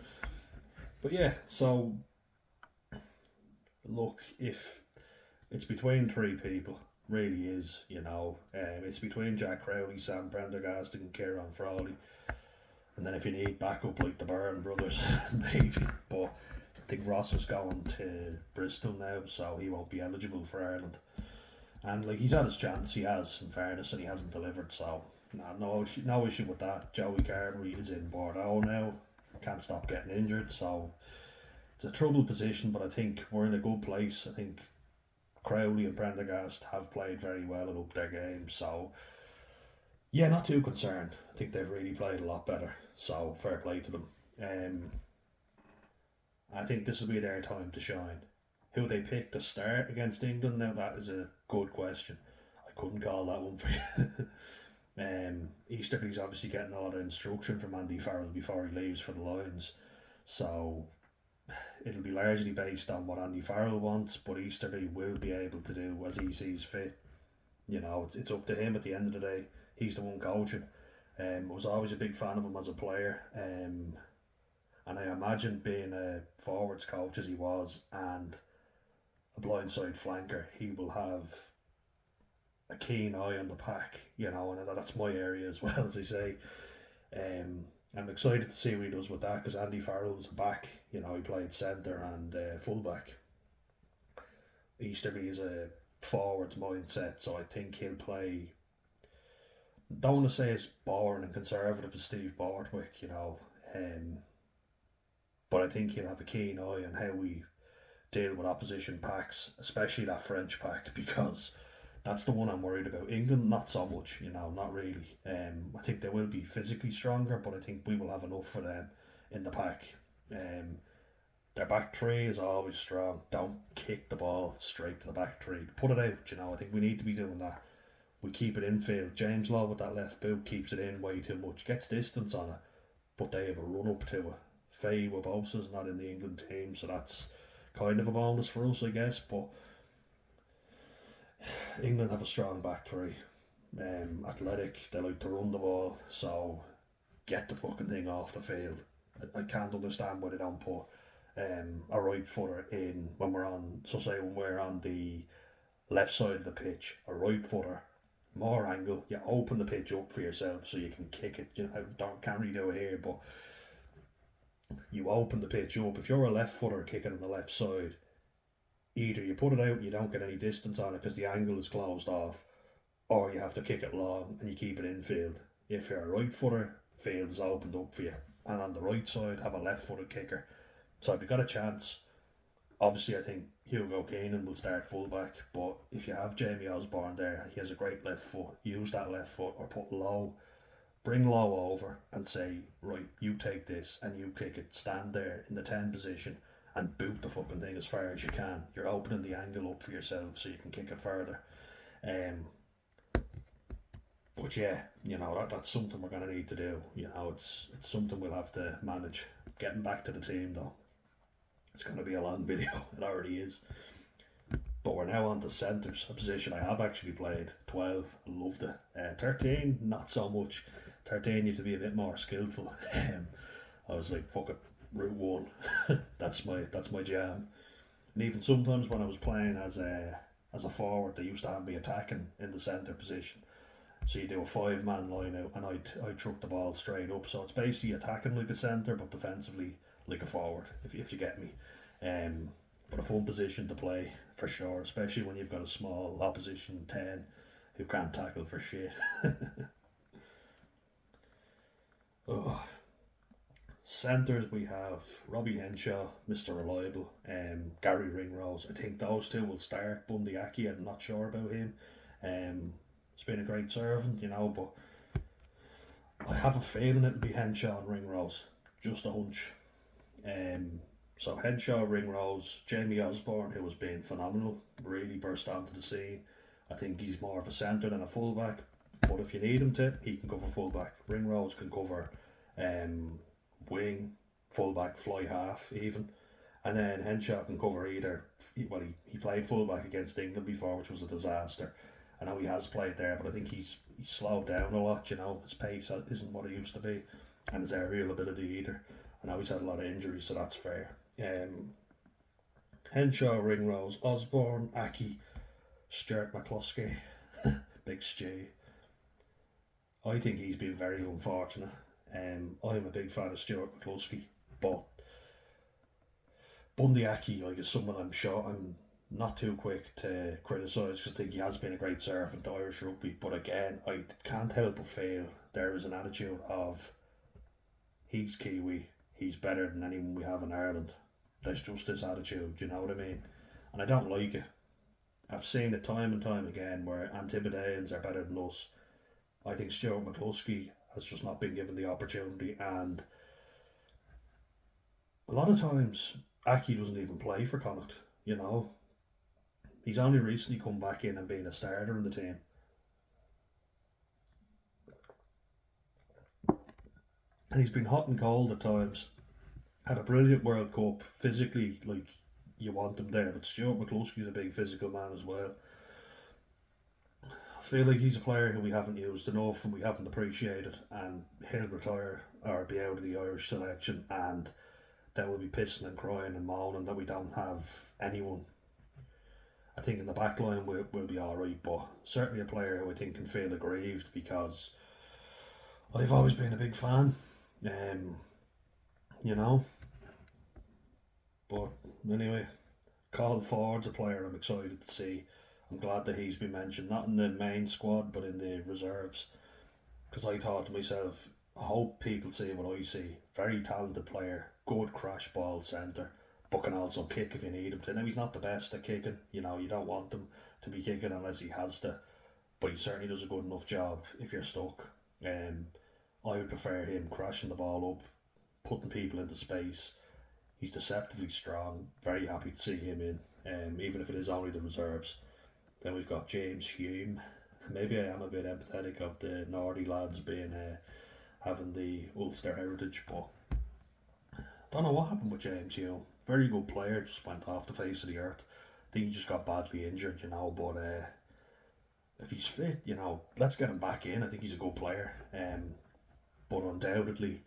But yeah, so look, if it's between three people, really is, you know. It's between Jack Crowley, Sam Prendergast and Kieran Frawley. And then if you need backup like the Byrne brothers, maybe. But I think Ross is going to Bristol now, so he won't be eligible for Ireland. And like he's had his chance, he has, in fairness, and he hasn't delivered, so no issue with that. Joey Carberry is in Bordeaux now, can't stop getting injured, so it's a troubled position, but I think we're in a good place. I think Crowley and Prendergast have played very well and upped their game, so yeah, not too concerned. I think they've really played a lot better, so fair play to them. I think this will be their time to shine. Who they pick to start against England now, that is a good question. I couldn't call that one for you. Easterby's obviously getting a lot of instruction from Andy Farrell before he leaves for the Lions, so it'll be largely based on what Andy Farrell wants, but Easterby will be able to do as he sees fit. You know, it's up to him at the end of the day. He's the one coaching. I was always a big fan of him as a player, and I imagine being a forwards coach as he was and a blindside flanker, he will have a keen eye on the pack, you know, and that's my area as well, as I say. I'm excited to see what he does with that because Andy Farrell was a back, you know, he played centre and fullback. Easterby is a forwards mindset, so I think he'll play. Don't want to say as boring and conservative as Steve Borthwick, you know, but I think he'll have a keen eye on how we deal with opposition packs, especially that French pack, because that's the one I'm worried about. England, not so much, you know, not really. I think they will be physically stronger, but I think we will have enough for them in the pack. Their back three is always strong. Don't kick the ball straight to the back three. Put it out, I think we need to be doing that. We keep it infield. James Law with that left boot keeps it in way too much. Gets distance on it, but they have a run up to it. Faye Wabosa's not in the England team, so that's kind of a bonus for us, I guess. But England have a strong back three. Athletic, they like to run the ball, so get the fucking thing off the field. I can't understand why they don't put a right footer in when we're on, so say when we're on the left side of the pitch, a right footer, more angle, you open the pitch up for yourself so you can kick it. Can't really do it here, but you open the pitch up. If you're a left footer kicking on the left side, either you put it out and you don't get any distance on it because the angle is closed off, or you have to kick it long and you keep it infield. If you're a right footer, field is opened up for you, and on the right side have a left footed kicker. So if you've got a chance, obviously I think Hugo Keenan will start fullback, but if you have Jamie Osborne there, he has a great left foot. Use that left foot, or put Lowe, bring Lowe over and say, right, you take this and you kick it. Stand there in the 10 position and boot the fucking thing as far as you can. You're opening the angle up for yourself so you can kick it further. But yeah, that's something we're going to need to do. It's something we'll have to manage. Getting back to the team though, it's going to be a long video. It already is. But we're now on to centres, a position I have actually played. 12, loved it. 13, not so much. 13, you have to be a bit more skillful. I was like, fuck it, route 1. that's my jam. And even sometimes when I was playing as a forward, they used to have me attacking in the centre position. So you do a 5-man line out, and I truck the ball straight up. So it's basically attacking like a centre, but defensively like a forward, if you get me. But a fun position to play for sure, especially when you've got a small opposition 10 who can't tackle for shit. Oh. Centres, we have Robbie Henshaw, Mr. Reliable, Gary Ringrose. I think those two will start. Bundy Aki, I'm not sure about him. He's been a great servant, but I have a feeling it'll be Henshaw and Ringrose. Just a hunch. So Henshaw, Ringrose, Jamie Osborne, who has been phenomenal, really burst onto the scene. I think he's more of a centre than a fullback, but if you need him to, he can cover fullback. Ringrose can cover wing, fullback, fly half even, and then Henshaw can cover either. He played fullback against England before, which was a disaster. I know he has played there, but I think he's slowed down a lot. His pace isn't what it used to be, and his aerial ability either. I know he's had a lot of injuries, so that's fair. Henshaw, Ringrose, Osborne, Aki, Stuart McCluskey, Big Stu. I think he's been very unfortunate. I'm a big fan of Stuart McCluskey, but Bundy Aki is someone I'm not too quick to criticise, because I think he has been a great servant to Irish rugby. But again, I can't help but feel there is an attitude of he's Kiwi, he's better than anyone we have in Ireland. There's just this attitude, you know what I mean? And I don't like it. I've seen it time and time again where Antipodeans are better than us. I think Stuart McCluskey has just not been given the opportunity, and a lot of times Aki doesn't even play for Connacht, He's only recently come back in and been a starter in the team. And he's been hot and cold at times. Had a brilliant World Cup. Physically, you want him there. But Stuart McCluskey's a big physical man as well. I feel like he's a player who we haven't used enough and we haven't appreciated. And he'll retire or be out of the Irish selection. And then we'll be pissing and crying and moaning that we don't have anyone. I think in the back line we'll be alright, but certainly a player who I think can feel aggrieved, because I've always been a big fan, But anyway, Carl Ford's a player I'm excited to see. I'm glad that he's been mentioned, not in the main squad, but in the reserves, because I thought to myself, I hope people see what I see. Very talented player, good crash ball centre, but can also kick if you need him to. Now, he's not the best at kicking. You don't want him to be kicking unless he has to. But he certainly does a good enough job if you're stuck. I would prefer him crashing the ball up, putting people into space. He's deceptively strong. Very happy to see him in, even if it is only the reserves. Then we've got James Hume. Maybe I am a bit empathetic of the Nordy lads being having the Ulster heritage, but don't know what happened with James Hume. Very good player, just went off the face of the earth. I think he just got badly injured, but if he's fit, let's get him back in. I think he's a good player. But undoubtedly,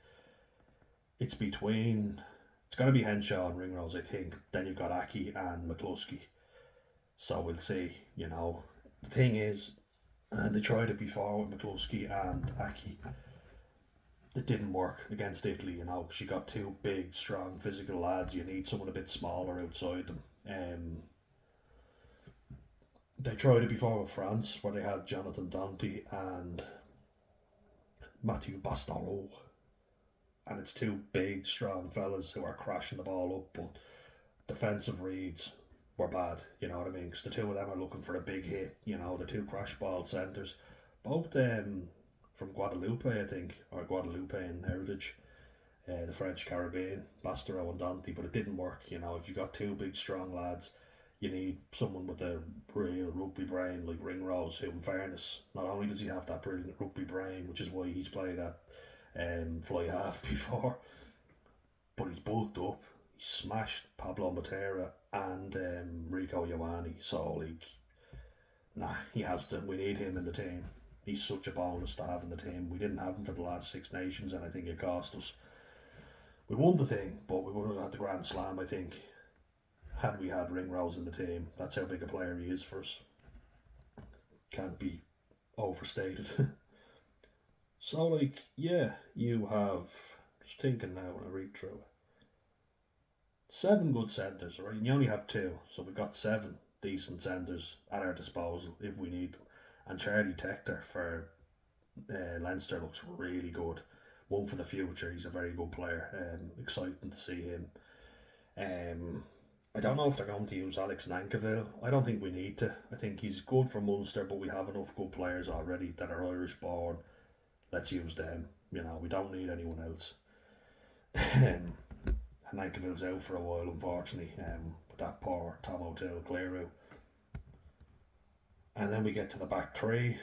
it's between. It's going to be Henshaw and Ringrose, I think. Then you've got Aki and McCluskey. So we'll see. The thing is, they tried it before with McCluskey and Aki. It didn't work against Italy. She got two big, strong, physical lads. You need someone a bit smaller outside them. They tried it before with France, where they had Jonathan Dante and Mathieu Bastareaud. And it's two big, strong fellas who are crashing the ball up, but defensive reads were bad, you know what I mean? Because the two of them are looking for a big hit, the two crash ball centres. Both from Guadeloupe, I think, or Guadeloupean heritage, the French Caribbean, Bastareaud and Dante, but it didn't work, If you've got two big, strong lads, you need someone with a real rugby brain like Ringrose, who, in fairness, not only does he have that brilliant rugby brain, which is why he's played at fly half before, but he's bulked up. He smashed Pablo Matera and Rico Ioane, so he has to. We need him in the team. He's such a bonus to have in the team. We didn't have him for the last Six Nations, and I think it cost us. We won the thing, but we would have had the Grand Slam, I think, had we had Ringrose in the team. That's how big a player he is for us. Can't be overstated. So, you have, just thinking now when I read through it, 7 good centres, right? And you only have 2, so we've got 7 decent centres at our disposal if we need them. And Charlie Tector for Leinster looks really good. One for the future. He's a very good player. Exciting to see him. I don't know if they're going to use Alex Nankivell. I don't think we need to. I think he's good for Munster, but we have enough good players already that are Irish born. Let's use them. We don't need anyone else. Nankivell's out for a while, unfortunately. With that poor Tom O'Toole clear out. And then we get to the back 3.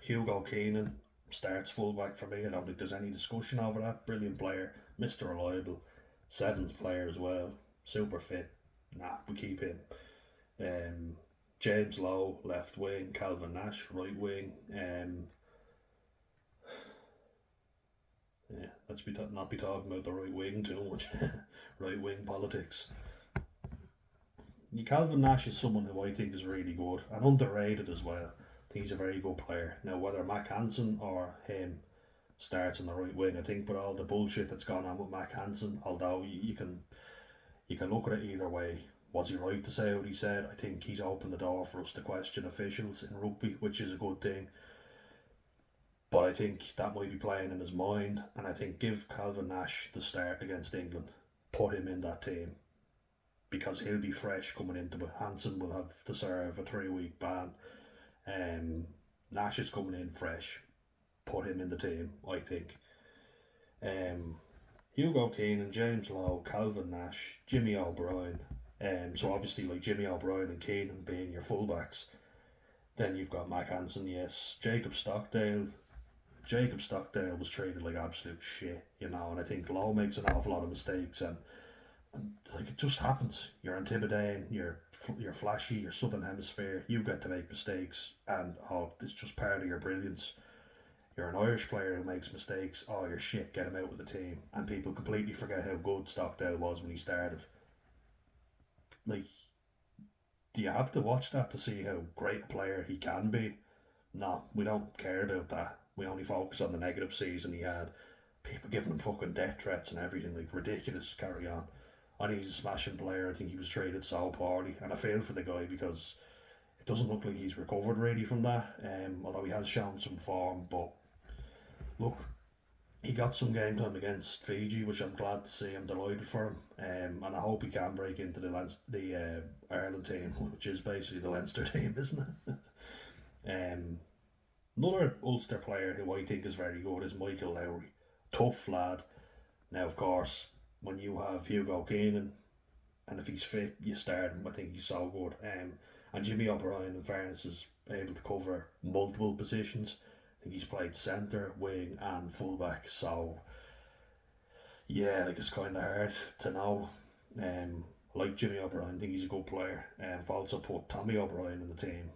Hugo Keenan starts fullback for me. I don't think there's any discussion over that. Brilliant player, Mr. Reliable, Sevens player as well, super fit. We keep him. James Lowe, left wing, Calvin Nash, right wing. Let's not be talking about the right wing too much. Right wing politics. Calvin Nash is someone who I think is really good and underrated as well. I think he's a very good player. Now, whether Mac Hansen or him starts in the right wing, I think with all the bullshit that's gone on with Mac Hansen, although you can look at it either way. Was he right to say what he said? I think he's opened the door for us to question officials in rugby, which is a good thing. But I think that might be playing in his mind, and I think give Calvin Nash the start against England. Put him in that team, because he'll be fresh coming into it. Hansen will have to serve a 3-week ban. Nash is coming in fresh. Put him in the team, I think. Hugo Keenan, James Lowe, Calvin Nash, Jimmy O'Brien. So obviously Jimmy O'Brien and Keenan being your fullbacks. Then you've got Mac Hansen, yes. Jacob Stockdale was treated like absolute shit, and I think Lowe makes an awful lot of mistakes, and it just happens. You're intimidating, you're flashy, you're Southern Hemisphere, you get to make mistakes, and it's just part of your brilliance. You're an Irish player who makes mistakes, you're shit, get him out of the team, and people completely forget how good Stockdale was when he started. Do you have to watch that to see how great a player he can be? No, we don't care about that. We only focus on the negative season he had. People giving him fucking death threats and everything, ridiculous, carry on. I think he's a smashing player. I think he was treated so poorly, and I feel for the guy because it doesn't look like he's recovered really from that, although he has shown some form. But look, he got some game time against Fiji, which I'm glad to see. I'm delighted for him, and I hope he can break into the Ireland team, which is basically the Leinster team, isn't it? Another Ulster player who I think is very good is Michael Lowry. Tough lad. Now, of course, when you have Hugo Keenan, and if he's fit, you start him. I think he's so good. And Jimmy O'Brien, in fairness, is able to cover multiple positions. I think he's played centre, wing, and fullback. So yeah, like it's kind of hard to know. Like Jimmy O'Brien, I think he's a good player. I've also put Tommy O'Brien in the team.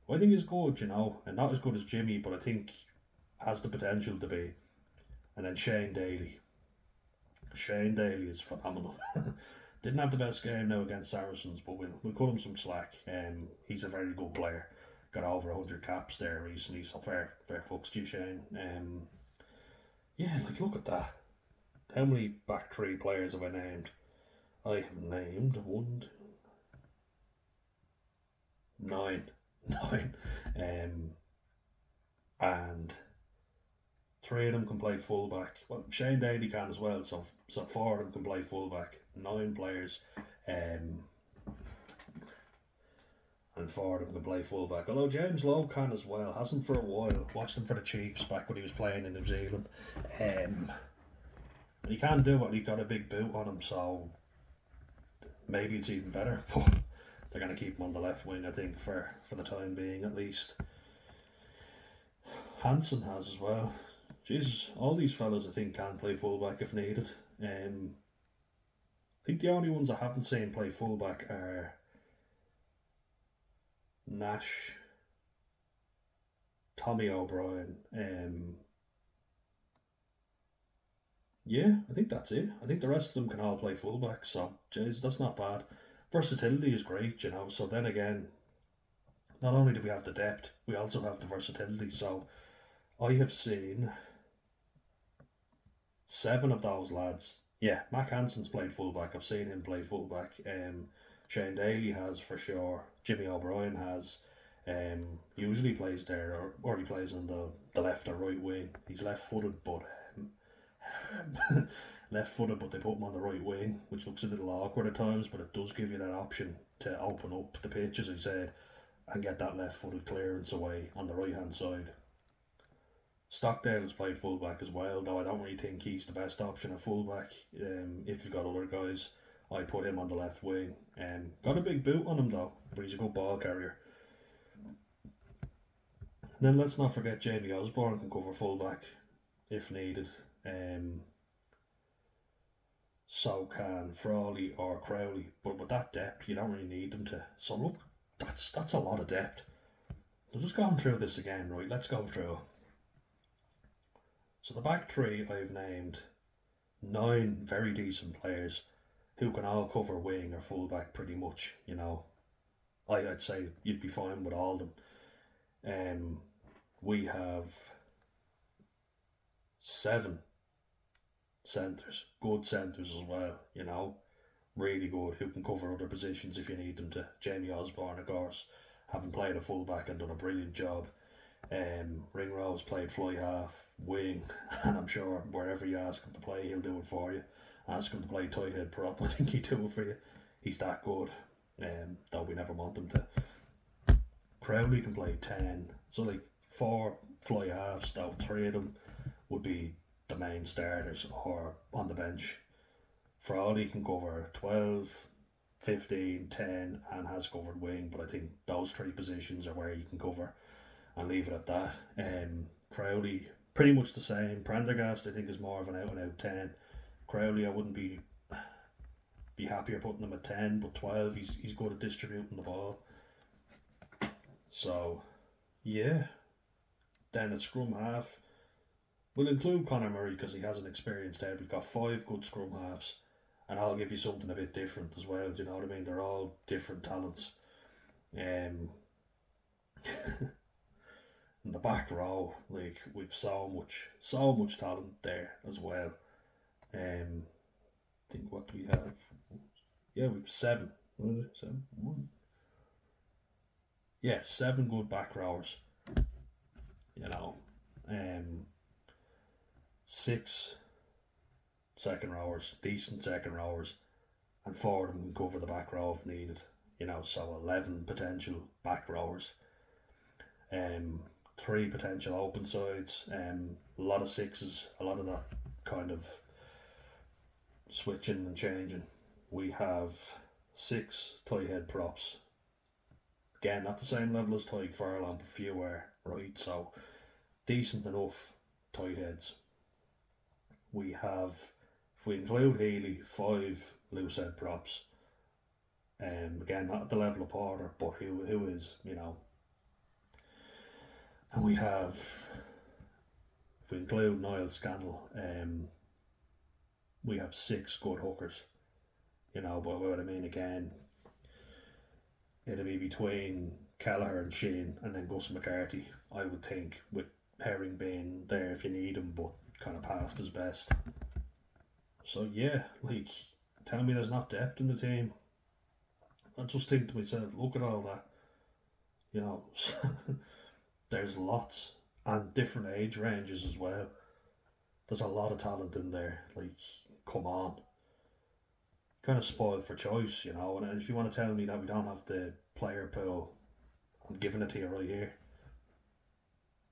I think he's good, and not as good as Jimmy, but I think has the potential to be. And then Shane Daly. Shane Daly is phenomenal. Didn't have the best game now against Saracens, but we'll cut him some slack. He's a very good player. Got over 100 caps there recently, so fair fucks to you, Shane. Yeah, like look at that. How many back three players have I named? I have named one, two, nine. And three of them can play fullback. Well, Shane Daly can as well, so four of them can play fullback. 9 players, and four of them can play fullback. Although James Lowe can as well, hasn't for a while. Watched him for the Chiefs back when he was playing in New Zealand. And he can do it. He got a big boot on him, so maybe it's even better. But they're going to keep him on the left wing, I think, for the time being at least. Hansen has as well. Jesus, all these fellas I think can play fullback if needed. I think the only ones I haven't seen play fullback are Nash, Tommy O'Brien. Yeah, I think that's it. I think the rest of them can all play fullback, so jeez, that's not bad. Versatility is great, so then again, not only do we have the depth, we also have the versatility. So I have seen 7 of those lads. Yeah, Mac Hansen's played fullback. I've seen him play fullback. Shane Daly has for sure. Jimmy O'Brien has. Usually plays there, or he plays on the left or right wing. He's left-footed, but they put him on the right wing, which looks a little awkward at times, but it does give you that option to open up the pitch, as I said, and get that left-footed clearance away on the right-hand side. Stockdale has played fullback as well, though I don't really think he's the best option at fullback. If you've got other guys, I put him on the left wing. Got a big boot on him though, but he's a good ball carrier. And then let's not forget Jamie Osborne can cover fullback if needed. So can Frawley or Crowley, but with that depth, you don't really need them to. So look, that's a lot of depth. So just going through this again, right? Let's go through it. So the back three, I've named 9 very decent players who can all cover wing or fullback pretty much. I'd say you'd be fine with all of them. We have 7 centres, good centres as well. Really good, who can cover other positions if you need them to. Jamie Osborne, of course, having played a fullback and done a brilliant job. Ringrose played fly half, wing, and I'm sure wherever you ask him to play, he'll do it for you. Ask him to play tight head prop, I think he'd do it for you. He's that good, though we never want him to. Crowley can play 10, so like 4 fly halves, though 3 of them would be the main starters or on the bench. Frawley can cover 12, 15, 10, and has covered wing, but I think those 3 positions are where you can cover. And leave it at that. Crowley, pretty much the same. Prendergast, I think, is more of an out-and-out 10. Crowley, I wouldn't be happier putting him at 10, but 12, he's good at distributing the ball. So, yeah. Then at scrum half, we'll include Conor Murray because he has an experienced head. We've got 5 good scrum halves, and I'll give you something a bit different as well. Do you know what I mean? They're all different talents. In the back row, like we've so much talent there as well. I think what do we have? Yeah, we've 7. What is it? 7? 1. Yeah, 7 good back rowers. 6 second rowers, decent second rowers, and 4 of them can cover the back row if needed. So 11 potential back rowers. 3 potential open sides, a lot of 6s, a lot of that kind of switching and changing. We have 6 tight head props. Again, not the same level as tight furlong, but fewer, right? So decent enough tight heads. We have, if we include Healy, 5 loose head props. Again, not at the level of Porter, but who is, And we have, if we include Niall Scannell, we have 6 good hookers. But what I mean, again, it'll be between Kelleher and Sheehan and then Gus McCarthy, I would think, with Herring being there if you need him, but kind of past his best. So yeah, tell me there's not depth in the team. I just think to myself, look at all that. There's lots and different age ranges as well. There's a lot of talent in there. Come on. Kind of spoiled for choice, And if you want to tell me that we don't have the player pool, I'm giving it to you right here.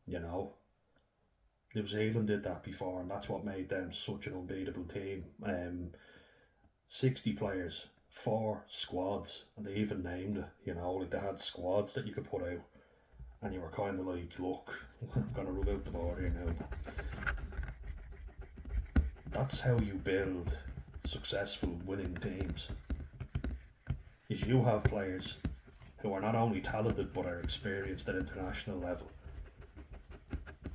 New Zealand did that before, and that's what made them such an unbeatable team. 60 players, 4 squads, and they even named it. They had squads that you could put out, and you were kind of like, look, I'm going to rub out the board here now. That's how you build successful winning teams. Is you have players who are not only talented but are experienced at international level.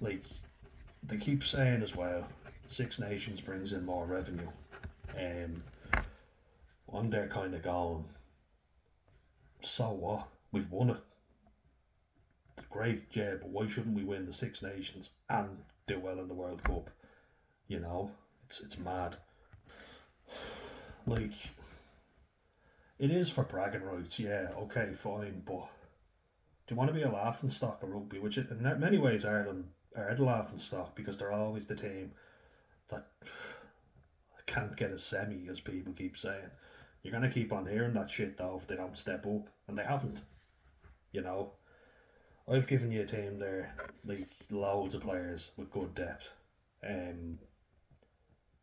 They keep saying as well, Six Nations brings in more revenue. I'm there kind of going, so what? We've won it. Great, yeah, but why shouldn't we win the Six Nations and do well in the World Cup? It's mad. It is for bragging rights, yeah, okay, fine, but do you want to be a laughing stock of rugby? Which in many ways Ireland are the laughing stock, because they're always the team that can't get a semi, as people keep saying. You're going to keep on hearing that shit though if they don't step up, and they haven't. I've given you a team there, loads of players with good depth.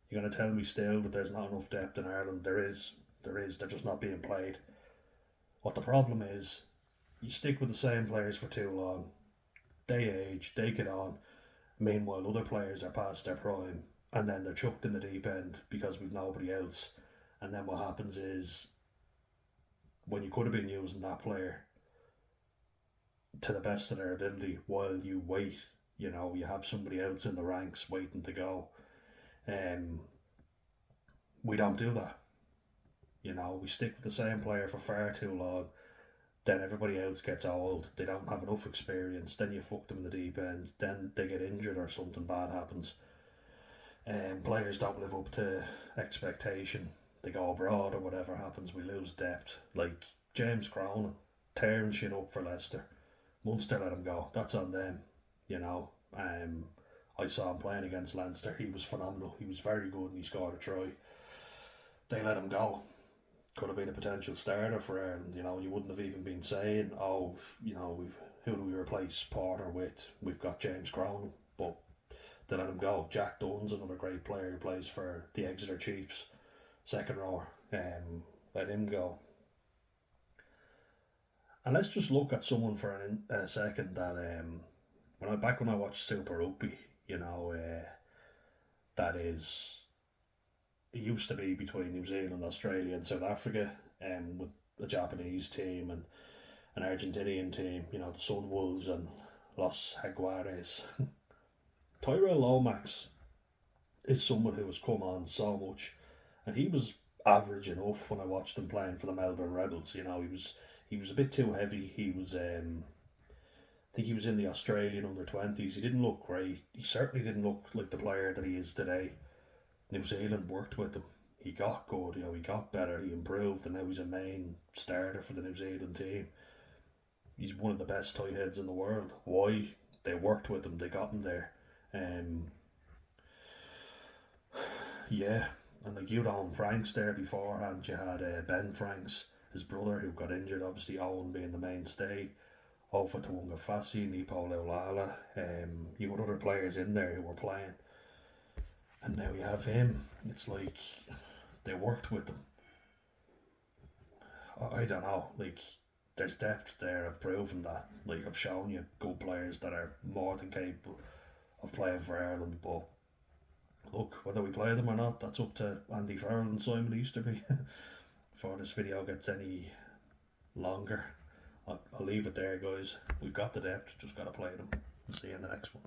You're going to tell me still that there's not enough depth in Ireland? There is, they're just not being played. What the problem is, you stick with the same players for too long, they age, they get on, meanwhile other players are past their prime, and then they're chucked in the deep end because we've nobody else. And then what happens is, when you could have been using that player to the best of their ability while you wait, you have somebody else in the ranks waiting to go. We don't do that. We stick with the same player for far too long. Then everybody else gets old. They don't have enough experience. Then you fuck them in the deep end. Then they get injured or something bad happens. Players don't live up to expectation. They go abroad or whatever happens. We lose depth. Like James Cronin tearing shit up for Leicester. Munster let him go. That's on them. I saw him playing against Leinster. He was phenomenal. He was very good and he scored a try. They let him go. Could have been a potential starter for Ireland. You wouldn't have even been saying, who do we replace Porter with? We've got James Cronin. But they let him go. Jack Dunn's another great player who plays for the Exeter Chiefs. Second rower. Let him go. And let's just look at someone for a second that when I watched Super Rugby, that is, it used to be between New Zealand, Australia and South Africa, with a Japanese team and an Argentinian team, the Sunwolves and Los Jaguares. Tyrell Lomax is someone who has come on so much, and he was average enough when I watched him playing for the Melbourne Rebels. He was a bit too heavy. He was, I think he was in the Australian under-20s. He didn't look great. He certainly didn't look like the player that he is today. New Zealand worked with him. He got good, he got better, he improved, and now he's a main starter for the New Zealand team. He's one of the best tight heads in the world. Why? They worked with him, they got him there. Yeah, and like Owen Franks there beforehand, you had Ben Franks, his brother, who got injured, obviously Owen being the mainstay. Ofa Tuungafasi, Nipo Leolala. You got other players in there who were playing. And now you have him. It's like, they worked with them. I don't know, like, there's depth there. I've proven that. Like, I've shown you good players that are more than capable of playing for Ireland, but look, whether we play them or not, that's up to Andy Farrell and Simon Easterby. Before this video gets any longer, I'll leave it there, guys. We've got the depth, just got to play them. See you in the next one.